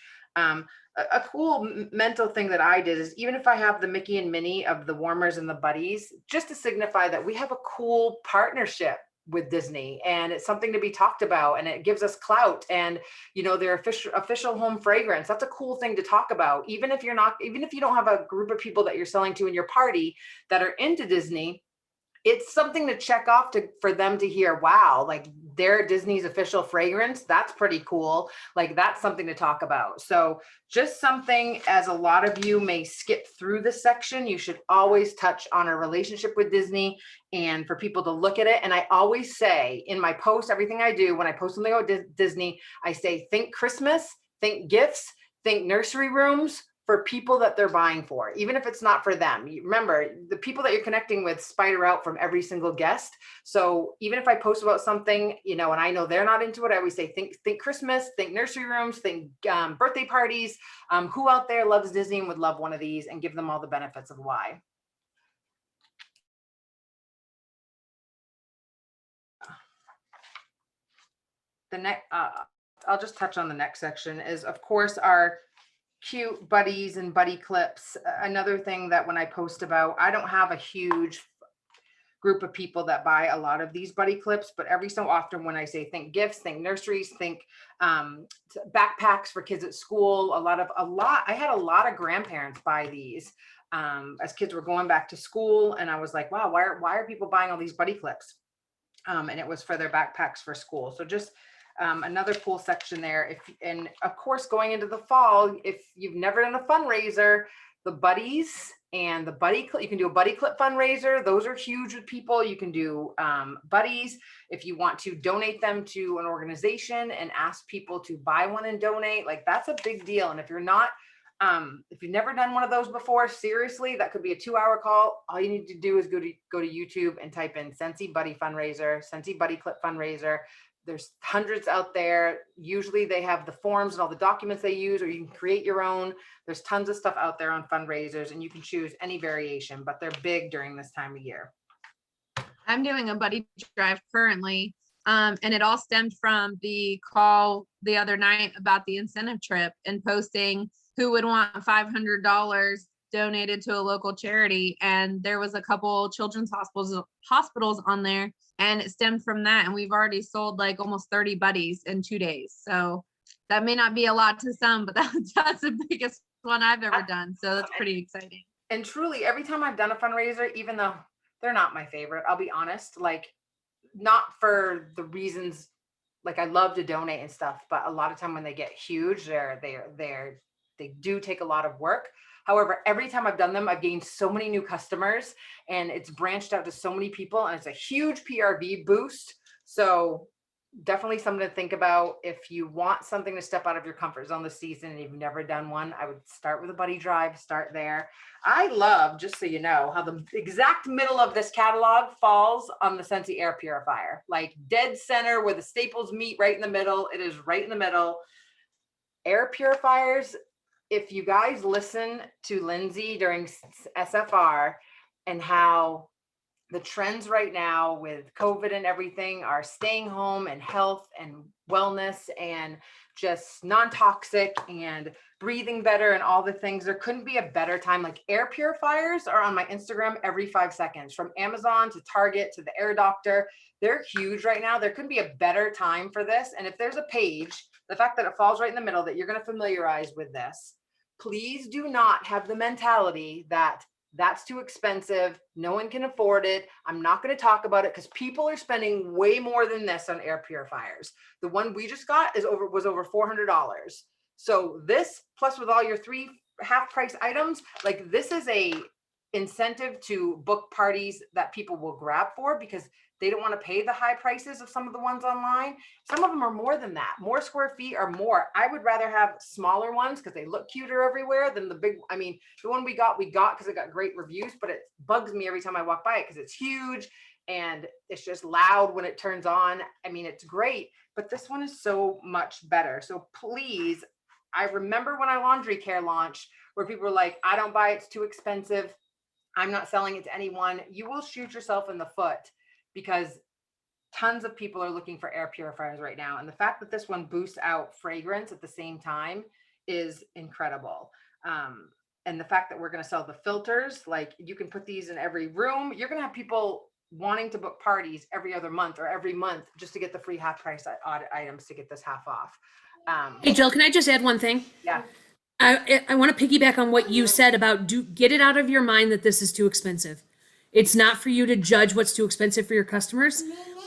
A cool mental thing that I did is, even if I have the Mickey and Minnie of the warmers and the buddies, just to signify that we have a cool partnership with Disney, and it's something to be talked about, and it gives us clout, and their official home fragrance. That's a cool thing to talk about. Even if you don't have a group of people that you're selling to in your party that are into Disney, it's something to check off for them to hear, wow, like they're Disney's official fragrance. That's pretty cool. Like, that's something to talk about. So just something, as a lot of you may skip through this section, you should always touch on a relationship with Disney, and for people to look at it. And I always say in my post, everything I do, when I post something about Disney, I say, think Christmas, think gifts, think nursery rooms, for people that they're buying for, even if it's not for them. Remember, the people that you're connecting with spider out from every single guest. So even if I post about something, and I know they're not into it, I always say, think Christmas, think nursery rooms, think birthday parties. Who out there loves Disney and would love one of these, and give them all the benefits of why. The next, I'll just touch on the next section, is of course our cute buddies and buddy clips. Another thing that when I post about, I don't have a huge group of people that buy a lot of these buddy clips, but every so often when I say think gifts, think nurseries, think backpacks for kids at school, I had a lot of grandparents buy these as kids were going back to school, and I was like, wow, why are people buying all these buddy clips? And it was for their backpacks for school. So just another cool section there. And of course, going into the fall, if you've never done a fundraiser, the buddies and the buddy clip, you can do a buddy clip fundraiser. Those are huge with people. You can do buddies if you want to donate them to an organization and ask people to buy one and donate. Like, that's a big deal. And if you've never done one of those before, seriously, that could be a 2-hour call. All you need to do is go to YouTube and type in Scentsy Buddy Fundraiser, Scentsy Buddy Clip Fundraiser. There's hundreds out there. Usually they have the forms and all the documents they use, or you can create your own. There's tons of stuff out there on fundraisers, and you can choose any variation, but they're big during this time of year. I'm doing a buddy drive currently, and it all stemmed from the call the other night about the incentive trip, and posting who would want $500 donated to a local charity. And there was a couple children's hospitals on there, and it stemmed from that. And we've already sold like almost 30 buddies in 2 days. So that may not be a lot to some, but that's the biggest one I've ever done. So that's pretty exciting. And truly, every time I've done a fundraiser, even though they're not my favorite, I'll be honest, like not for the reasons, like I love to donate and stuff, but a lot of time when they get huge, they do take a lot of work. However, every time I've done them, I've gained so many new customers and it's branched out to so many people and it's a huge PRV boost. So definitely something to think about. If you want something to step out of your comfort zone this season and you've never done one, I would start with a buddy drive, start there. I love, just so you know, how the exact middle of this catalog falls on the Scentsy air purifier, like dead center where the staples meet, right in the middle. It is right in the middle. Air purifiers, if you guys listen to Lindsay during SFR and how the trends right now with COVID and everything are staying home and health and wellness and just non-toxic and breathing better and all the things, there couldn't be a better time. Like air purifiers are on my Instagram every 5 seconds, from Amazon to Target to the Air Doctor. They're huge right now. There couldn't be a better time for this. And if there's a page, the fact that it falls right in the middle, that you're going to familiarize with this, please do not have the mentality that that's too expensive, no one can afford it, I'm not going to talk about it, because people are spending way more than this on air purifiers. The one we just got was over $400. So this, plus with all your 3 half price items, like this is a incentive to book parties that people will grab for, because they don't want to pay the high prices of some of the ones online. Some of them are more than that, more square feet or more. I would rather have smaller ones because they look cuter everywhere than the big. I mean, the one we got because it got great reviews, but it bugs me every time I walk by it because it's huge and it's just loud when it turns on. I mean, it's great, but this one is so much better. So please, I remember when our laundry care launched where people were like, I don't buy it, it's too expensive, I'm not selling it to anyone. You will shoot yourself in the foot, because tons of people are looking for air purifiers right now. And the fact that this one boosts out fragrance at the same time is incredible. And the fact that we're going to sell the filters, like you can put these in every room. You're going to have people wanting to book parties every other month or every month just to get the free half price items to get this half off. Hey, Jill, can I just add one thing? Yeah. I want to piggyback on what you said about get it out of your mind that this is too expensive. It's not for you to judge what's too expensive for your customers.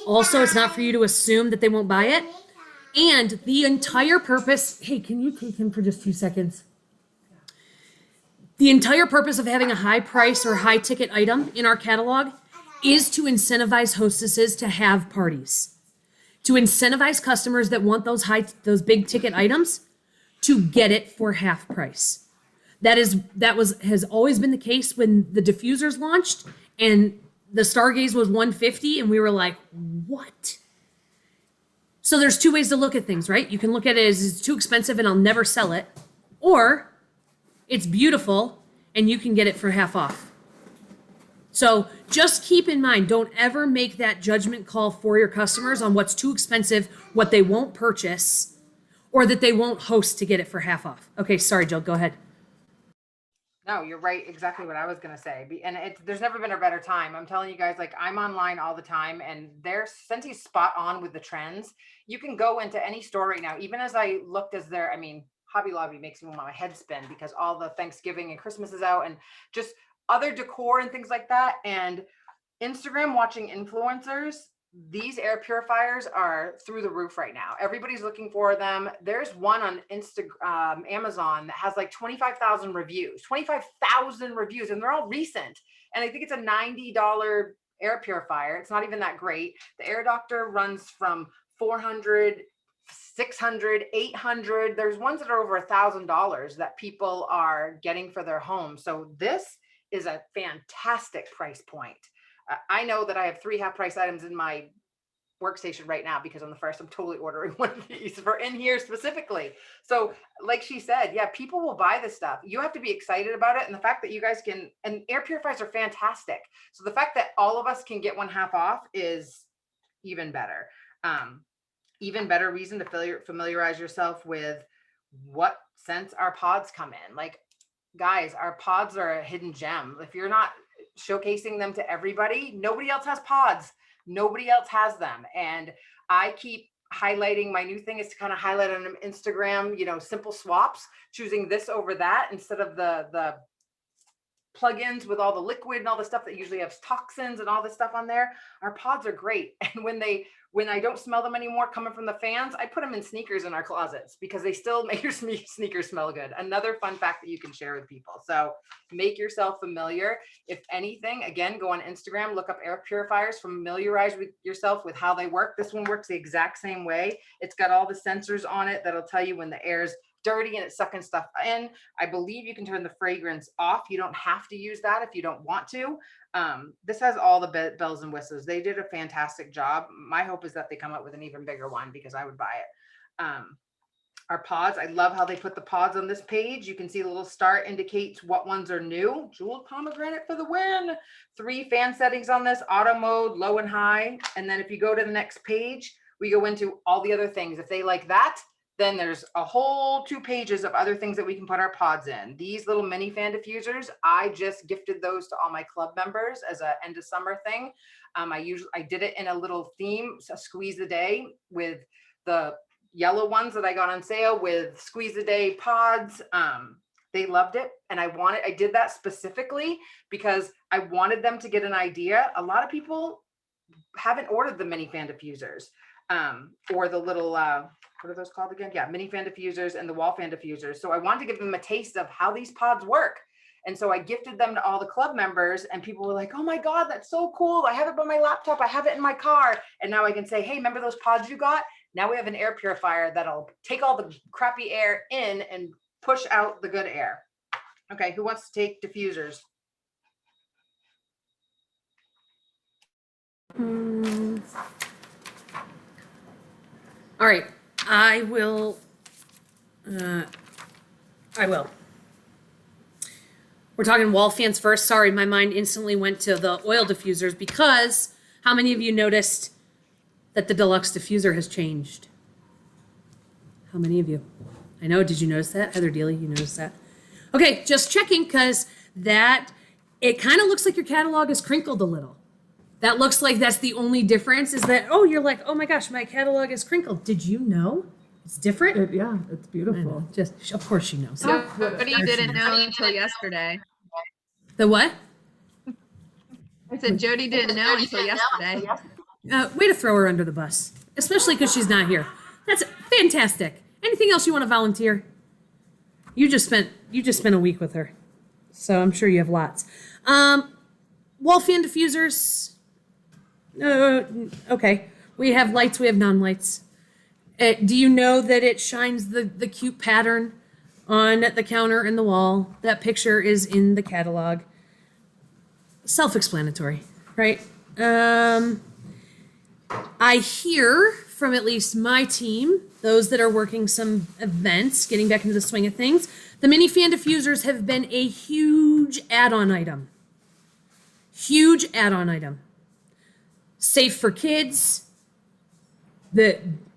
Also, it's not for you to assume that they won't buy it. And the entire purpose, hey, can you take him for just 2 seconds? The entire purpose of having a high price or high ticket item in our catalog is to incentivize hostesses to have parties, to incentivize customers that want those big ticket items to get it for half price. Has always been the case when the diffusers launched and the Stargaze was $150 and we were like, what? So there's 2 ways to look at things, right? You can look at it as it's too expensive and I'll never sell it, or it's beautiful and you can get it for half off. So just keep in mind, don't ever make that judgment call for your customers on what's too expensive, what they won't purchase, or that they won't host to get it for half off. Okay, sorry, Jill, go ahead. No, you're right. Exactly what I was going to say. And there's never been a better time. I'm telling you guys, like I'm online all the time and Scenty's spot on with the trends. You can go into any store right now. Even as I looked Hobby Lobby makes me want my head spin because all the Thanksgiving and Christmas is out and just other decor and things like that. And Instagram watching influencers, these air purifiers are through the roof right now. Everybody's looking for them. There's one on Amazon that has like 25,000 reviews, and they're all recent. And I think it's a $90 air purifier. It's not even that great. The Air Doctor runs from 400, 600, 800. There's ones that are over $1,000 that people are getting for their home. So this is a fantastic price point. I know that I have 3 half price items in my workstation right now because on the first, I'm totally ordering one of these for in here specifically. So like she said, yeah, people will buy this stuff. You have to be excited about it. And the fact that you guys can, and air purifiers are fantastic. So the fact that all of us can get one half off is even better. Even better reason to familiarize yourself with what scents our pods come in. Like guys, our pods are a hidden gem. If you're not showcasing them to everybody, nobody else has pods, nobody else has them. And I keep highlighting, my new thing is to kind of highlight on Instagram, simple swaps, choosing this over that instead of the plugins with all the liquid and all the stuff that usually has toxins and all this stuff on there. Our pods are great. And when I don't smell them anymore coming from the fans, I put them in sneakers in our closets because they still make your sneakers smell good. Another fun fact that you can share with people. So make yourself familiar. If anything, again, go on Instagram, look up air purifiers, familiarize with yourself with how they work. This one works the exact same way. It's got all the sensors on it that'll tell you when the air's dirty and it's sucking stuff in. I believe you can turn the fragrance off. You don't have to use that if you don't want to. This has all the bells and whistles. They did a fantastic job. My hope is that they come up with an even bigger one because I would buy it. Our pods, I love how they put the pods on this page. You can see the little star indicates what ones are new. Jeweled pomegranate for the win. 3 fan settings on this, auto mode, low and high. And then if you go to the next page, we go into all the other things. If they like that, then there's a whole 2 pages of other things that we can put our pods in. These little mini fan diffusers, I just gifted those to all my club members as a end of summer thing. I did it in a little theme, a squeeze a day with the yellow ones that I got on sale with squeeze a day pods. They loved it. And I did that specifically because I wanted them to get an idea. A lot of people haven't ordered the mini fan diffusers or the little, what are those called again? Yeah, mini fan diffusers and the wall fan diffusers. So I wanted to give them a taste of how these pods work. And so I gifted them to all the club members and people were like, oh my God, that's so cool. I have it on my laptop. I have it in my car. And now I can say, hey, remember those pods you got? Now we have an air purifier that'll take all the crappy air in and push out the good air. Okay, who wants to take diffusers? All right, I will. We're talking wall fans first. Sorry, my mind instantly went to the oil diffusers because how many of you noticed that the deluxe diffuser has changed? How many of you? I know, did you notice that? Heather Dealey, you noticed that? Okay, just checking because it kind of looks like your catalog is crinkled a little. That looks like that's the only difference is that, oh, you're like, oh my gosh, my catalog is crinkled. Did you know? It's different? Yeah, it's beautiful. Just, of course she knows. But you didn't know until yesterday. The what? I said Jody didn't know until yesterday. Way to throw her under the bus, especially because she's not here. That's fantastic. Anything else you want to volunteer? You just spent a week with her, so I'm sure you have lots. Wall fan diffusers. Okay, we have lights. We have non-lights. Do you know that it shines the cute pattern on the counter and the wall? That picture is in the catalog. Self-explanatory, right? I hear from at least my team, those that are working some events, getting back into the swing of things, the mini fan diffusers have been a huge add-on item. Huge add-on item. Safe for kids.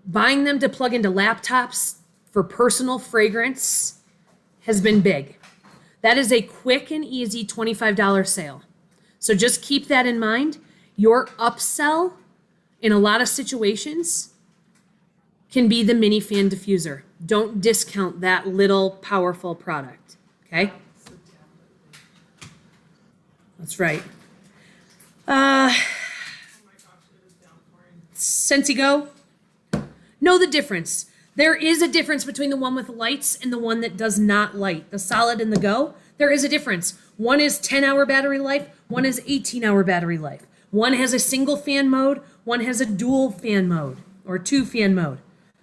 Buying them to plug into laptops for personal fragrance has been big. That is a quick and easy $25 sale. So just keep that in mind. Your upsell in a lot of situations can be the mini fan diffuser. Don't discount that little powerful product, okay? That's right. Scentsy Go, know the difference. There is a difference between the one with lights and the one that does not light. The solid and the Go, there is a difference. One is 10-hour battery life, one is 18-hour battery life. One has a single fan mode, one has a dual fan mode or 2 fan mode.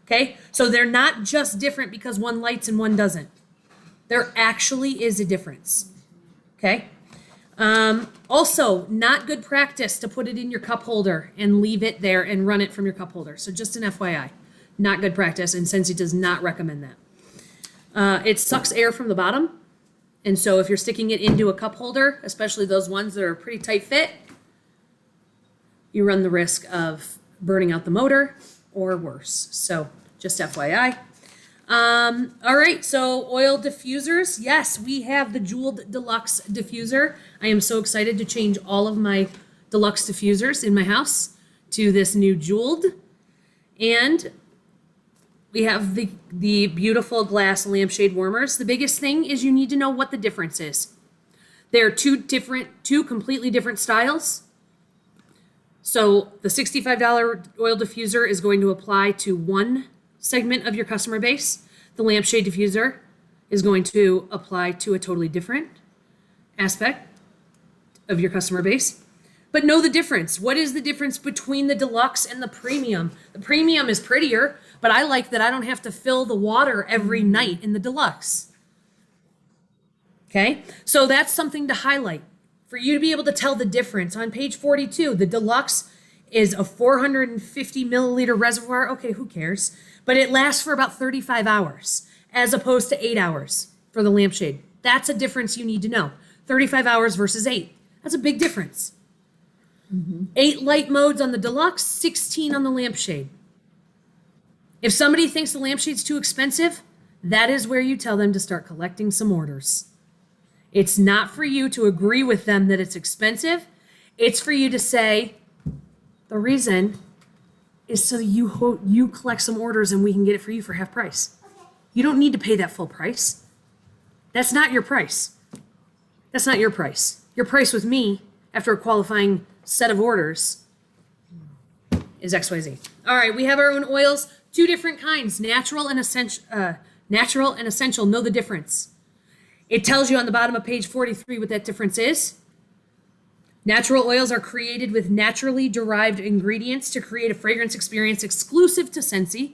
Okay? So they're not just different because one lights and one doesn't. There actually is a difference. Okay? Also, not good practice to put it in your cup holder and leave it there and run it from your cup holder. So just an FYI, not good practice, and Scentsy does not recommend that. It sucks air from the bottom, and so if you're sticking it into a cup holder, especially those ones that are pretty tight fit, you run the risk of burning out the motor or worse. So just FYI. All right, so oil diffusers. Yes, we have the Jeweled Deluxe diffuser. I am so excited to change all of my deluxe diffusers in my house to this new Jeweled. And we have the beautiful glass lampshade warmers. The biggest thing is you need to know what the difference is. They're two completely different styles. So the $65 oil diffuser is going to apply to one segment of your customer base. The lampshade diffuser is going to apply to a totally different aspect of your customer base. But know the difference. What is the difference between the deluxe and the premium? The premium is prettier, but I like that I don't have to fill the water every night in the deluxe. Okay, so that's something to highlight for you to be able to tell the difference. On page 42, the deluxe is a 450 milliliter reservoir. Okay, who cares? But it lasts for about 35 hours as opposed to 8 hours for the lampshade. That's a difference you need to know. 35 hours versus 8. That's a big difference. 8 light modes on the deluxe, 16 on the lampshade. If somebody thinks the lampshade's too expensive, that is where you tell them to start collecting some orders. It's not for you to agree with them that it's expensive. It's for you to say, the reason is so you collect some orders and we can get it for you for half price. You don't need to pay that full price. That's not your price. That's not your price. Your price with me after a qualifying set of orders is XYZ. All right, we have our own oils, 2 different kinds, natural and essential. Know the difference. It tells you on the bottom of page 43 what that difference is. Natural oils are created with naturally derived ingredients to create a fragrance experience exclusive to Scentsy.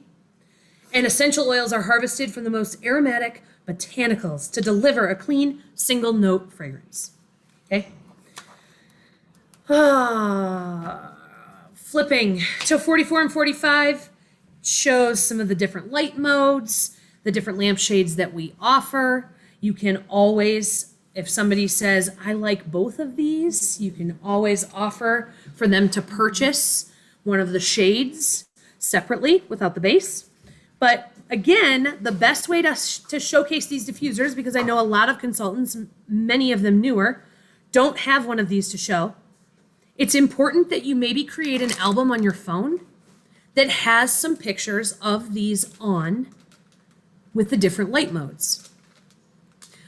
And essential oils are harvested from the most aromatic botanicals to deliver a clean, single note fragrance. Okay? Flipping to 44 and 45 shows some of the different light modes, the different lampshades that we offer. You can always, if somebody says, I like both of these, you can always offer for them to purchase one of the shades separately without the base. But again, the best way to showcase these diffusers, because I know a lot of consultants, many of them newer, don't have one of these to show. It's important that you maybe create an album on your phone that has some pictures of these on with the different light modes.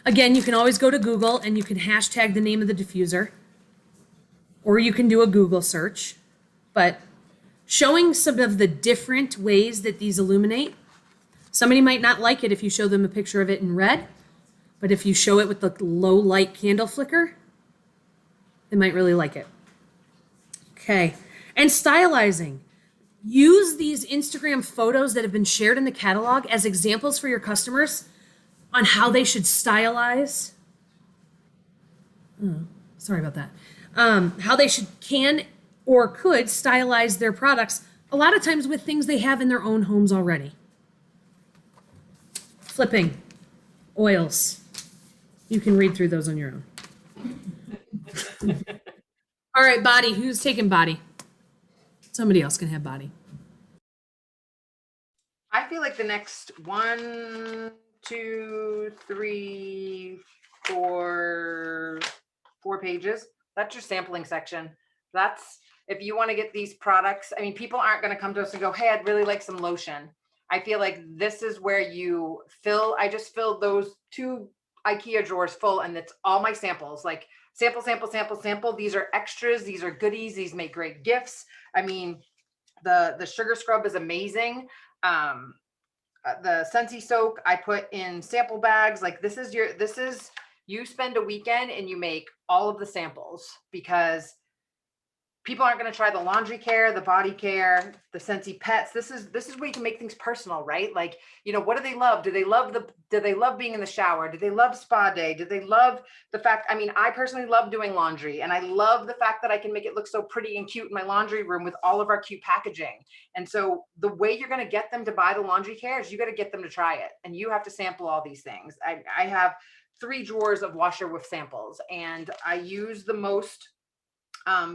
Again, you can always go to Google and you can hashtag the name of the diffuser, or you can do a Google search. But showing some of the different ways that these illuminate, somebody might not like it if you show them a picture of it in red, but if you show it with the low light candle flicker, they might really like it. Okay, and stylizing. Use these Instagram photos that have been shared in the catalog as examples for your customers on how they should stylize. Oh, sorry about that. How they can or could stylize their products, a lot of times with things they have in their own homes already. Flipping, oils. You can read through those on your own. All right, body. Who's taking body? Somebody else can have body. I feel like the next 1, 2, 3, 4 pages, that's your sampling section. That's if you want to get these products. I mean, people aren't going to come to us and go, hey, I'd really like some lotion. I feel like this is where you fill. I just filled those 2 IKEA drawers full, and it's all my samples, like sample, sample, sample, sample. These are extras. These are goodies. These make great gifts. I mean, the sugar scrub is amazing. The Scentsy soak I put in sample bags. Like this is you spend a weekend and you make all of the samples, because people aren't going to try the laundry care, the body care, the Scentsy pets. This is where you can make things personal, right? Like, you know, what do they love? Do they love being in the shower? Do they love spa day? Do they love the fact, I mean, I personally love doing laundry, and I love the fact that I can make it look so pretty and cute in my laundry room with all of our cute packaging. And so the way you're going to get them to buy the laundry care is you got to get them to try it, and you have to sample all these things. I have 3 drawers of washer with samples, and I use the most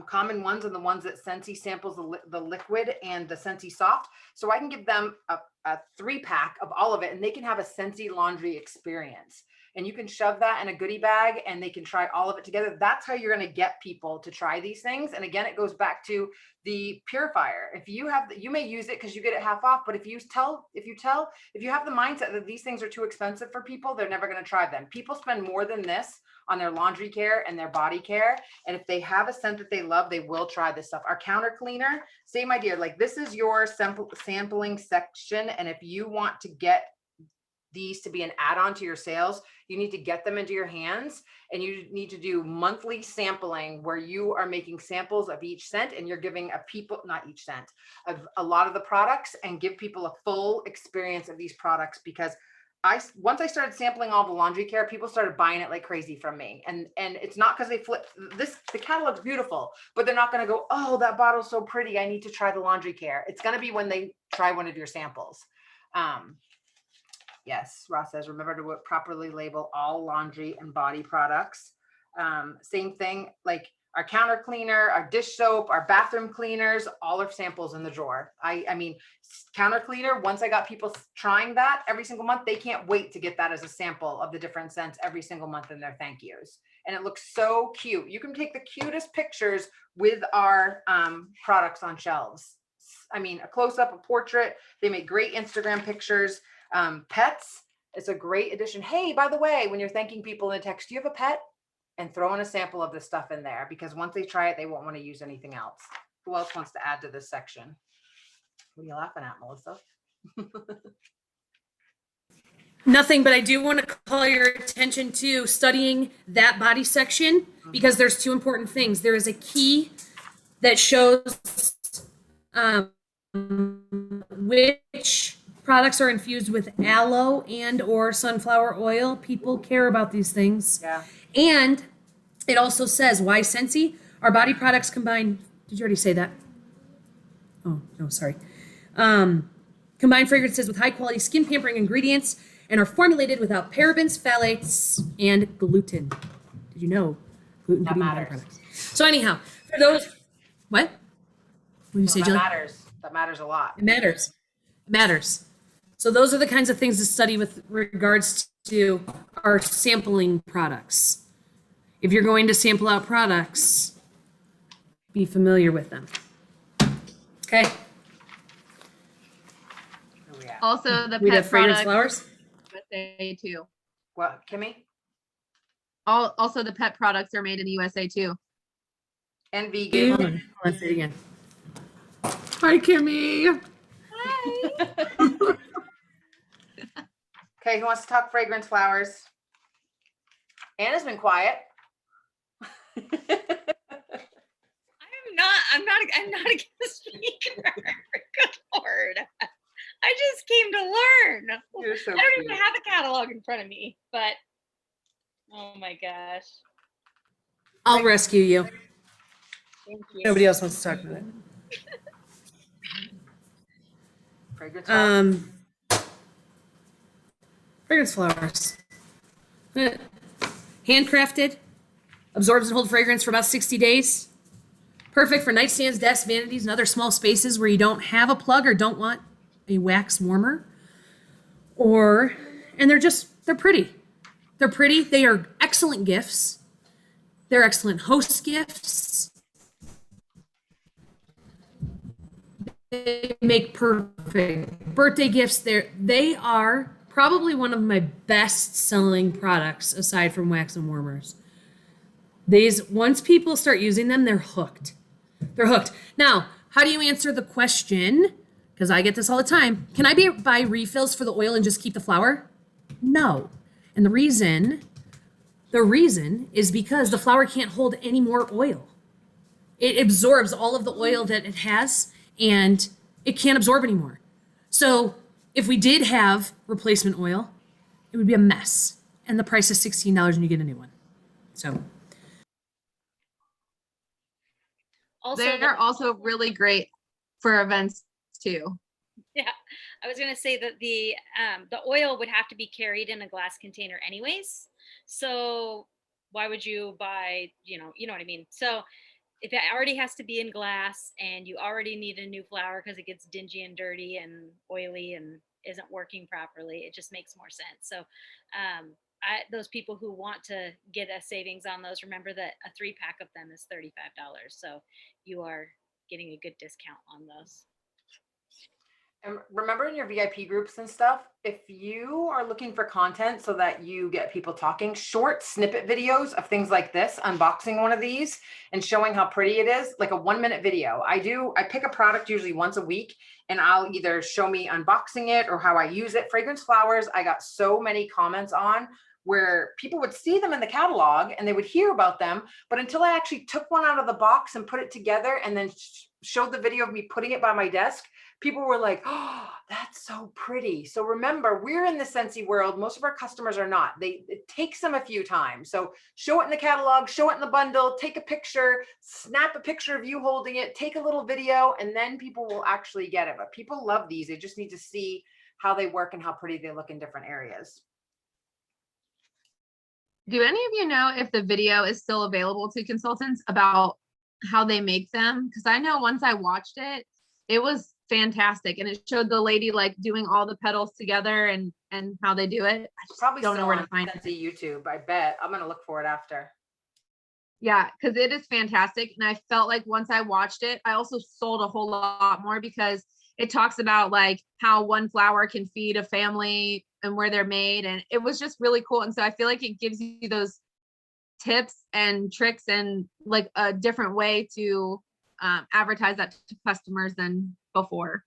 common ones and the ones that Scentsy samples the liquid and the Scentsy soft. So I can give them a 3-pack of all of it, and they can have a Scentsy laundry experience. and you can shove that in a goodie bag and they can try all of it together. That's how you're going to get people to try these things. And again, it goes back to the purifier. If you have, you may use it because you get it half off, but if you have the mindset that these things are too expensive for people, they're never going to try them. People spend more than this on their laundry care and their body care. And if they have a scent that they love, they will try this stuff. Our counter cleaner, same idea. Like this is your sampling section. And if you want to get these to be an add-on to your sales, you need to get them into your hands, and you need to do monthly sampling where you are making samples of each scent and you're giving not each scent, of a lot of the products, and give people a full experience of these products. Because once I started sampling all the laundry care, people started buying it like crazy from me. And it's not because they the catalog's beautiful, but they're not going to go, oh, that bottle's so pretty, I need to try the laundry care. It's going to be when they try one of your samples. Yes, Ross says, remember to properly label all laundry and body products. Same thing, like our counter cleaner, our dish soap, our bathroom cleaners, all are samples in the drawer. I mean, counter cleaner, once I got people trying that every single month, they can't wait to get that as a sample of the different scents every single month in their thank yous. And it looks so cute. You can take the cutest pictures with our products on shelves. I mean, a close-up, a portrait. They make great Instagram pictures. Pets, it's a great addition. Hey, by the way, when you're thanking people in a text, do you have a pet? And throw in a sample of this stuff in there, because once they try it, they won't want to use anything else. Who else wants to add to this section? What are you laughing at, Melissa? Nothing, but I do want to call your attention to studying that body section, because there's two important things. There is a key that shows which products are infused with aloe and or sunflower oil. People care about these things. Yeah. And it also says why Scentsy. Our body products combine. Did you already say that? Oh, no, sorry. Combine fragrances with high quality skin pampering ingredients and are formulated without parabens, phthalates, and gluten. Did you know gluten could be in body products? So anyhow, for those, what? What did you say, That Jill? matters. That matters a lot. It matters. It matters. So those are the kinds of things to study with regards to our sampling products. If you're going to sample out products, be familiar with them. Okay. Where we at? Also, the We pet have fragrance products flowers. USA too. What, Kimmy? Also, the pet products are made in the USA too. And vegan. Hold on. Let's say it again. Hi, Kimmy. Okay, who wants to talk fragrance flowers? Anna's been quiet. I'm not a guest speaker. Good Lord. I just came to learn. You're so I don't cute. even have a catalog in front of me, but oh my gosh. I'll rescue you. Thank you. Nobody else wants to talk about it. Fragrance flowers. Fragrance flowers. Handcrafted, absorbs and holds fragrance for about 60 days. Perfect for nightstands, desks, vanities, and other small spaces where you don't have a plug or don't want a wax warmer. And they're pretty. They're pretty. They are excellent gifts. They're excellent host gifts. They make perfect birthday gifts. They are probably one of my best selling products aside from wax and warmers. Once people start using them, they're hooked. They're hooked. Now, how do you answer the question? Because I get this all the time. Can I buy refills for the oil and just keep the flower? No. And the reason is because the flower can't hold any more oil. It absorbs all of the oil that it has, and it can't absorb anymore. So if we did have replacement oil, it would be a mess. And the price is $16 and you get a new one. So Also, They're also really great for events too. yeah, I was gonna say that the oil would have to be carried in a glass container anyways. So why would you buy, you know what I mean? So if it already has to be in glass and you already need a new flower because it gets dingy and dirty and oily and isn't working properly, it just makes more sense. So those people who want to get a savings on those, remember that a 3-pack of them is $35. So you are getting a good discount on those. And remember in your VIP groups and stuff, if you are looking for content so that you get people talking, short snippet videos of things like this, unboxing one of these and showing how pretty it is, like a 1-minute video. I pick a product usually once a week and I'll either show me unboxing it or how I use it. Fragrance flowers, I got so many comments on where people would see them in the catalog and they would hear about them. But until I actually took one out of the box and put it together and then showed the video of me putting it by my desk, people were like, oh, that's so pretty. So remember, we're in the Scentsy world. Most of our customers are not. It takes them a few times. So show it in the catalog, show it in the bundle, take a picture, snap a picture of you holding it, take a little video, and then people will actually get it. But people love these. They just need to see how they work and how pretty they look in different areas. Do any of you know if the video is still available to consultants about how they make them? Because I know once I watched it, it was fantastic. And it showed the lady like doing all the petals together and how they do it. I just Probably don't know where to find it. Scentsy YouTube, I bet. I'm going to look for it after. Yeah, because it is fantastic. And I felt like once I watched it, I also sold a whole lot more because it talks about like how one flower can feed a family and where they're made. And it was just really cool. And so I feel like it gives you those tips and tricks and like a different way to advertise that to customers than before.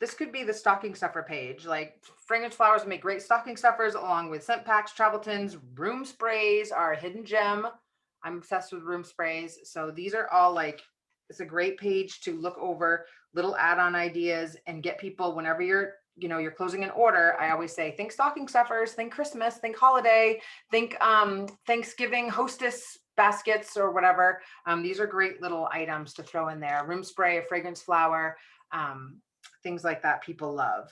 This could be the stocking stuffer page. Like fragrance flowers make great stocking stuffers along with scent packs, travel tins, room sprays are a hidden gem. I'm obsessed with room sprays. So these are all like, it's a great page to look over little add-on ideas and get people whenever you're closing an order. I always say, think stocking stuffers, think Christmas, think holiday, think Thanksgiving hostess baskets or whatever. These are great little items to throw in there. Room spray, a fragrance flower, things like that people love.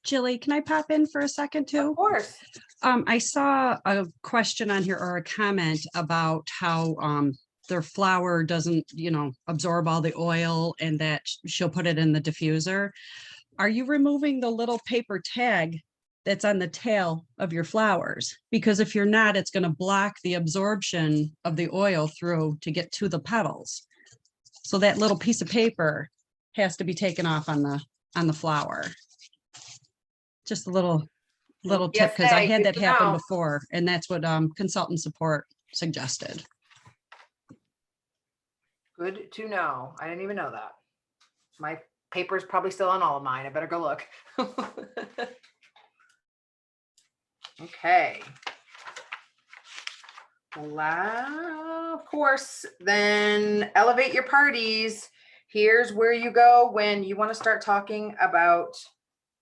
Jilly, can I pop in for a second too? Of course. I saw a question on here or a comment about how their flower doesn't, absorb all the oil and that she'll put it in the diffuser. Are you removing the little paper tag that's on the tail of your flowers? Because if you're not, it's going to block the absorption of the oil through to get to the petals. So that little piece of paper has to be taken off on the flower. Just a little tip, because I had that happen before, and that's what consultant support suggested. Good to know. I didn't even know that. My paper's probably still on all of mine. I better go look. Okay. Well, of course, then elevate your parties. Here's where you go when you want to start talking about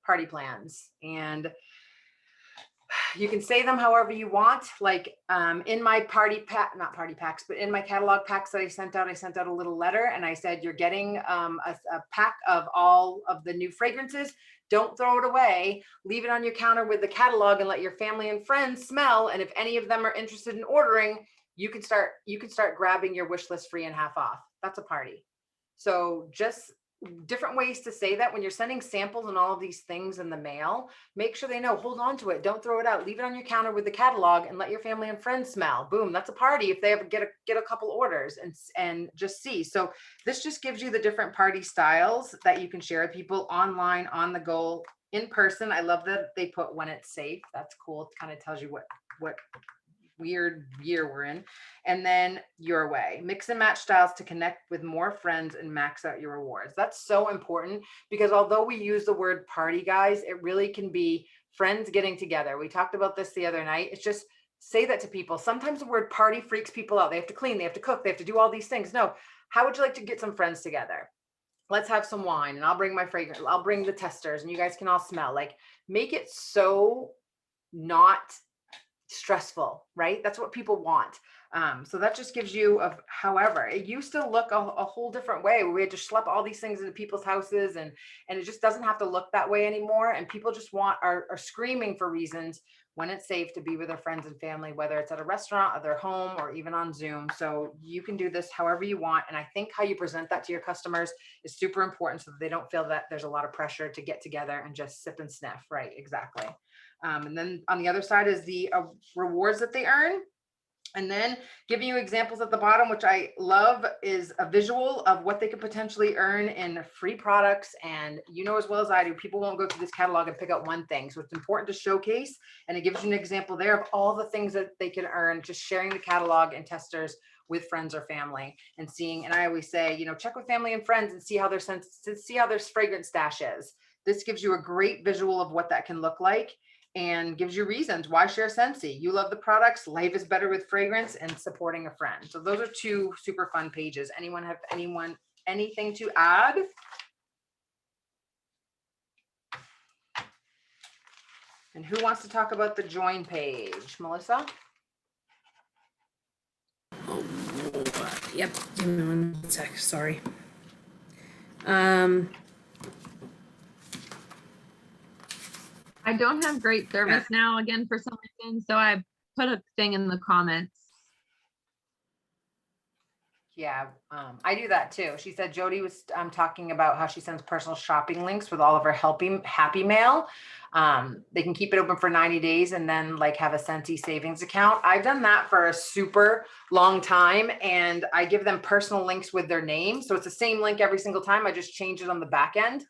party plans. And you can say them however you want. Like in my party pack, not party packs, but in my catalog packs that I sent out a little letter and I said, you're getting a pack of all of the new fragrances. Don't throw it away. Leave it on your counter with the catalog and let your family and friends smell. And if any of them are interested in ordering, you can start grabbing your wish list free and half off. That's a party. So just different ways to say that when you're sending samples and all of these things in the mail, make sure they know, hold on to it. Don't throw it out. Leave it on your counter with the catalog and let your family and friends smell. Boom. That's a party if they ever get a couple orders and just see. So this just gives you the different party styles that you can share with people online, on the go, in person. I love that they put when it's safe. That's cool. It kind of tells you what weird year we're in. And then your way, mix and match styles to connect with more friends and max out your rewards. That's so important because although we use the word party, guys, it really can be friends getting together. We talked about this the other night. It's just say that to people. Sometimes the word party freaks people out. They have to clean, they have to cook, they have to do all these things. No, how would you like to get some friends together? Let's have some wine and I'll bring my fragrance. I'll bring the testers and you guys can all smell. Like make it so not stressful, right? That's what people want. So that just gives you however, it used to look a whole different way where we had to schlep all these things into people's houses and it just doesn't have to look that way anymore. And people just are screaming for reasons when it's safe to be with their friends and family, whether it's at a restaurant or their home or even on Zoom. So you can do this however you want. And I think how you present that to your customers is super important so that they don't feel that there's a lot of pressure to get together and just sip and sniff. Right, exactly. And then on the other side is the rewards that they earn. And then giving you examples at the bottom, which I love, is a visual of what they could potentially earn in free products. And you know as well as I do, people won't go through this catalog and pick out one thing. So it's important to showcase, and it gives you an example there of all the things that they can earn just sharing the catalog and testers with friends or family and seeing. And I always say, you know, check with family and friends and see how their fragrance stash is. This gives you a great visual of what that can look like, and gives you reasons why share Scentsy. You love the products, life is better with fragrance, and supporting a friend. So those are two super fun pages. Anyone have anything to add? And who wants to talk about the join page? Melissa? Yep. Give me one sec. Sorry. I don't have great service now again for some reason, so I put a thing in the comments. Yeah, I do that too. She said Jody was talking about how she sends personal shopping links with all of her happy mail. They can keep it open for 90 days and then like have a Scentsy savings account. I've done that for a super long time, and I give them personal links with their name. So it's the same link every single time. I just change it on the back end.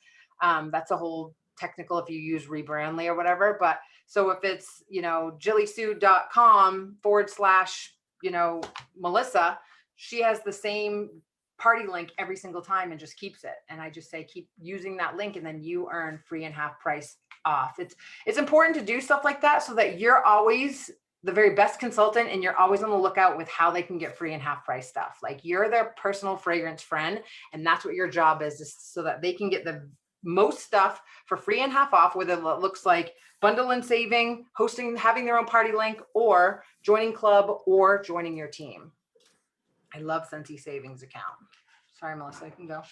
That's a whole technical if you use Rebrandly or whatever. But so if it's, you know, jillysue.com / you know, Melissa, she has the same party link every single time and just keeps it. And I just say, keep using that link and then you earn free and half price off. It's important to do stuff like that so that you're always the very best consultant and you're always on the lookout with how they can get free and half price stuff. Like you're their personal fragrance friend. And that's what your job is so that they can get the most stuff for free and half off, whether it looks like bundle and saving, hosting, having their own party link, or joining club, or joining your team. I love Scentsy savings account. Sorry, Melissa, I can go.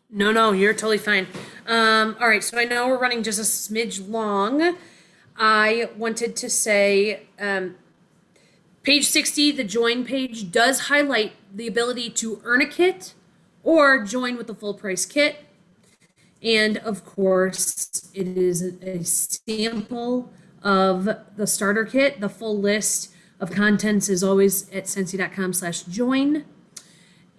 No, you're totally fine. All right, so I know we're running just a smidge long. I wanted to say, page 60, the join page, does highlight the ability to earn a kit or join with the full price kit. And of course, it is a sample of the starter kit. The full list of contents is always at scentsy.com/join,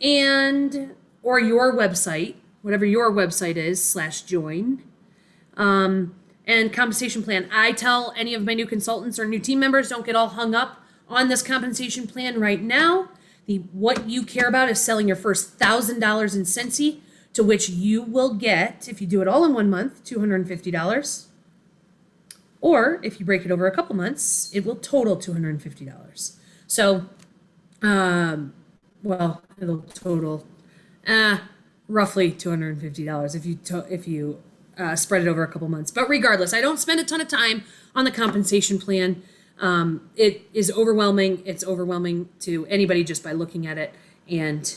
and or your website, whatever your website is /join. And compensation plan. I tell any of my new consultants or new team members, don't get all hung up on this compensation plan right now. What you care about is selling your first $1,000 in Scentsy, to which you will get, if you do it all in 1 month, $250. Or if you break it over a couple months, it will total $250. So, well, it'll total roughly $250 if you spread it over a couple months. But regardless, I don't spend a ton of time on the compensation plan. It is overwhelming. It's overwhelming to anybody just by looking at it. And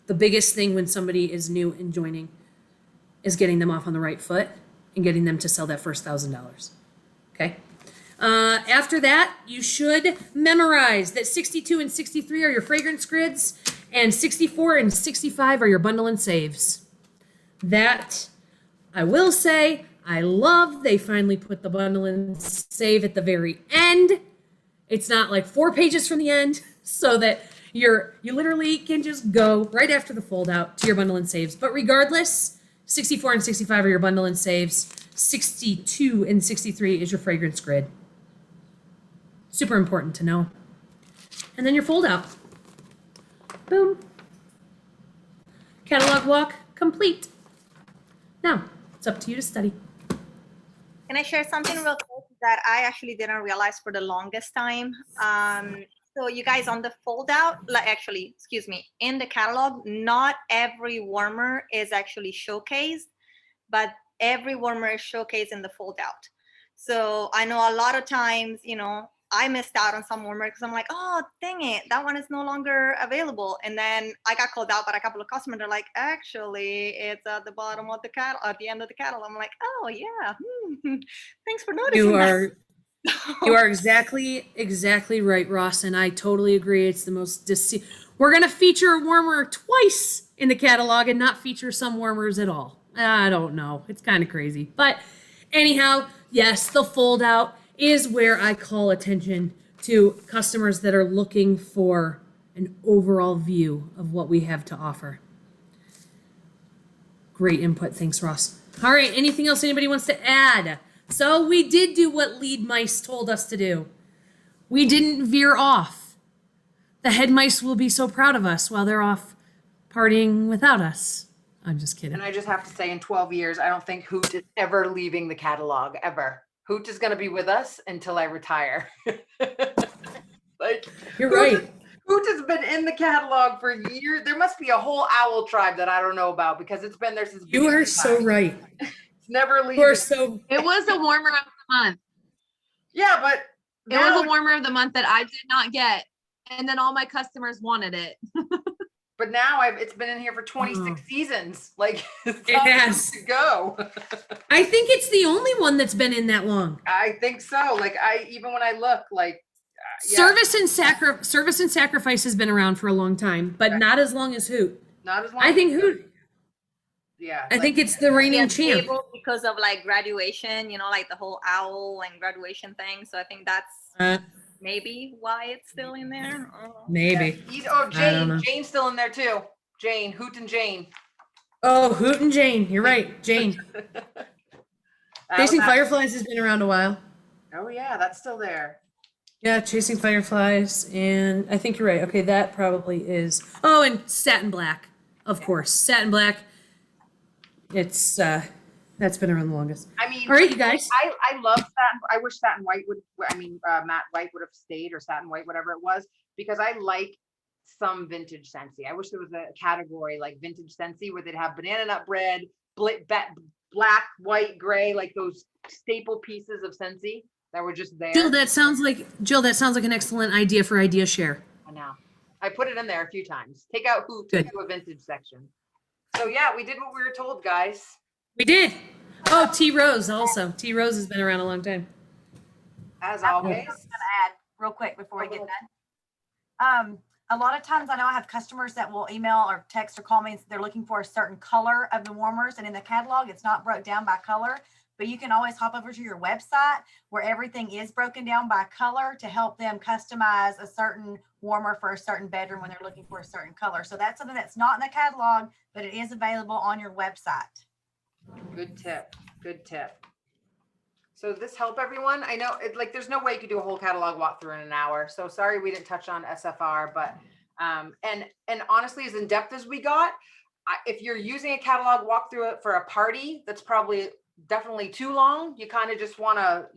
the biggest thing when somebody is new and joining is getting them off on the right foot and getting them to sell that first $1,000. Okay. After that, you should memorize that 62 and 63 are your fragrance grids, and 64 and 65 are your bundle and saves. That, I will say, I love they finally put the bundle and save at the very end. It's not like 4 pages from the end, so that you literally can just go right after the fold out to your bundle and saves. But regardless, 64 and 65 are your bundle and saves. 62 and 63 is your fragrance grid. Super important to know. And then your fold out. Boom. Catalog walk complete. Now, it's up to you to study. Can I share something real quick that I actually didn't realize for the longest time? So you guys, on the fold out, in the catalog, not every warmer is actually showcased, but every warmer is showcased in the fold out. So I know a lot of times, I missed out on some warmer because I'm like, oh, dang it, that one is no longer available. And then I got called out by a couple of customers. They're like, actually, it's at the bottom of the catalog, at the end of the catalog. I'm like, oh yeah, thanks for noticing. You are exactly right, Ross, and I totally agree. It's the most we're gonna feature a warmer twice in the catalog and not feature some warmers at all. I don't know. It's kind of crazy. But anyhow, yes, the fold out is where I call attention to customers that are looking for an overall view of what we have to offer. Great input. Thanks, Ross. All right. Anything else anybody wants to add? So we did do what lead mice told us to do. We didn't veer off. The head mice will be so proud of us while they're off partying without us. I'm just kidding. And I just have to say, in 12 years, I don't think Hoot is ever leaving the catalog, ever. Hoot is going to be with us until I retire. Like, you're right. Hoot has been in the catalog for years. There must be a whole owl tribe that I don't know about because it's been there since. You are so right. It's never leaving. You are so. It was a warmer of the month. Yeah, but It was a warmer of the month that I did not get. And then all my customers wanted it. But now it's been in here for 26 seasons. Like, it's It has to go. I think it's the only one that's been in that long. I think so. Like, even when I look, like, yeah. Service and Sacrifice has been around for a long time, but not as long as Hoot. Not as long. I think Hoot. Yeah. I think it's the reigning champ. Stable because of like graduation, like the whole owl and graduation thing. So I think that's maybe why it's still in there. Maybe. Oh, Jane. Jane's still in there too. Jane, Hoot and Jane. Oh, Hoot and Jane. You're right. Jane. Chasing Fireflies has been around a while. Oh yeah, that's still there. Yeah, Chasing Fireflies. And I think you're right. Okay, that probably is. Oh, and Satin Black. Of course. Satin Black. It's that's been around the longest. I mean, all right, you guys. I love Satin. I wish Satin White would. Matte White would have stayed, or Satin White, whatever it was, because I like some vintage Scentsy. I wish there was a category like vintage Scentsy where they'd have banana nut bread, black, white, gray, like those staple pieces of Scentsy that were just there. Jill, that sounds like an excellent idea for Idea Share. I know. I put it in there a few times. Take out Hoot to do a vintage section. So yeah, we did what we were told, guys. We did. Oh, T Rose also. T Rose has been around a long time. As always. I'm just gonna add real quick before we get done. A lot of times I know I have customers that will email or text or call me and they're looking for a certain color of the warmers, and in the catalog it's not broke down by color, but you can always hop over to your website where everything is broken down by color to help them customize a certain warmer for a certain bedroom when they're looking for a certain color. So that's something that's not in the catalog, but it is available on your website. Good tip. Good tip. So does this help everyone? I know there's no way you could do a whole catalog walkthrough in an hour. So sorry we didn't touch on SFR, but and honestly, as in depth as we got, if you're using a catalog walkthrough for a party, that's probably definitely too long. You kind of just want to,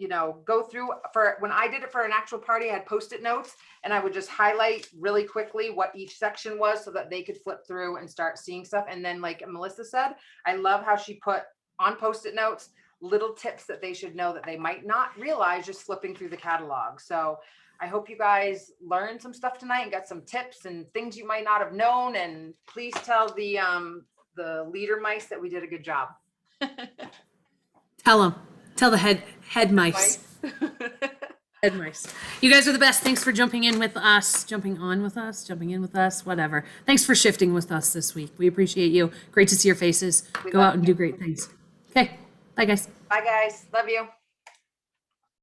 go through. For when I did it for an actual party, I had Post-it notes and I would just highlight really quickly what each section was so that they could flip through and start seeing stuff. And then like Melissa said, I love how she put on Post-it notes little tips that they should know that they might not realize just flipping through the catalog. So I hope you guys learned some stuff tonight and got some tips and things you might not have known. And please tell the leader mice that we did a good job. Tell the head mice. Head mice. You guys are the best. Thanks for jumping in with us, jumping in with us, whatever. Thanks for shifting with us this week. We appreciate you. Great to see your faces. Go out and do great things. Okay. Bye, guys. Bye, guys. Love you.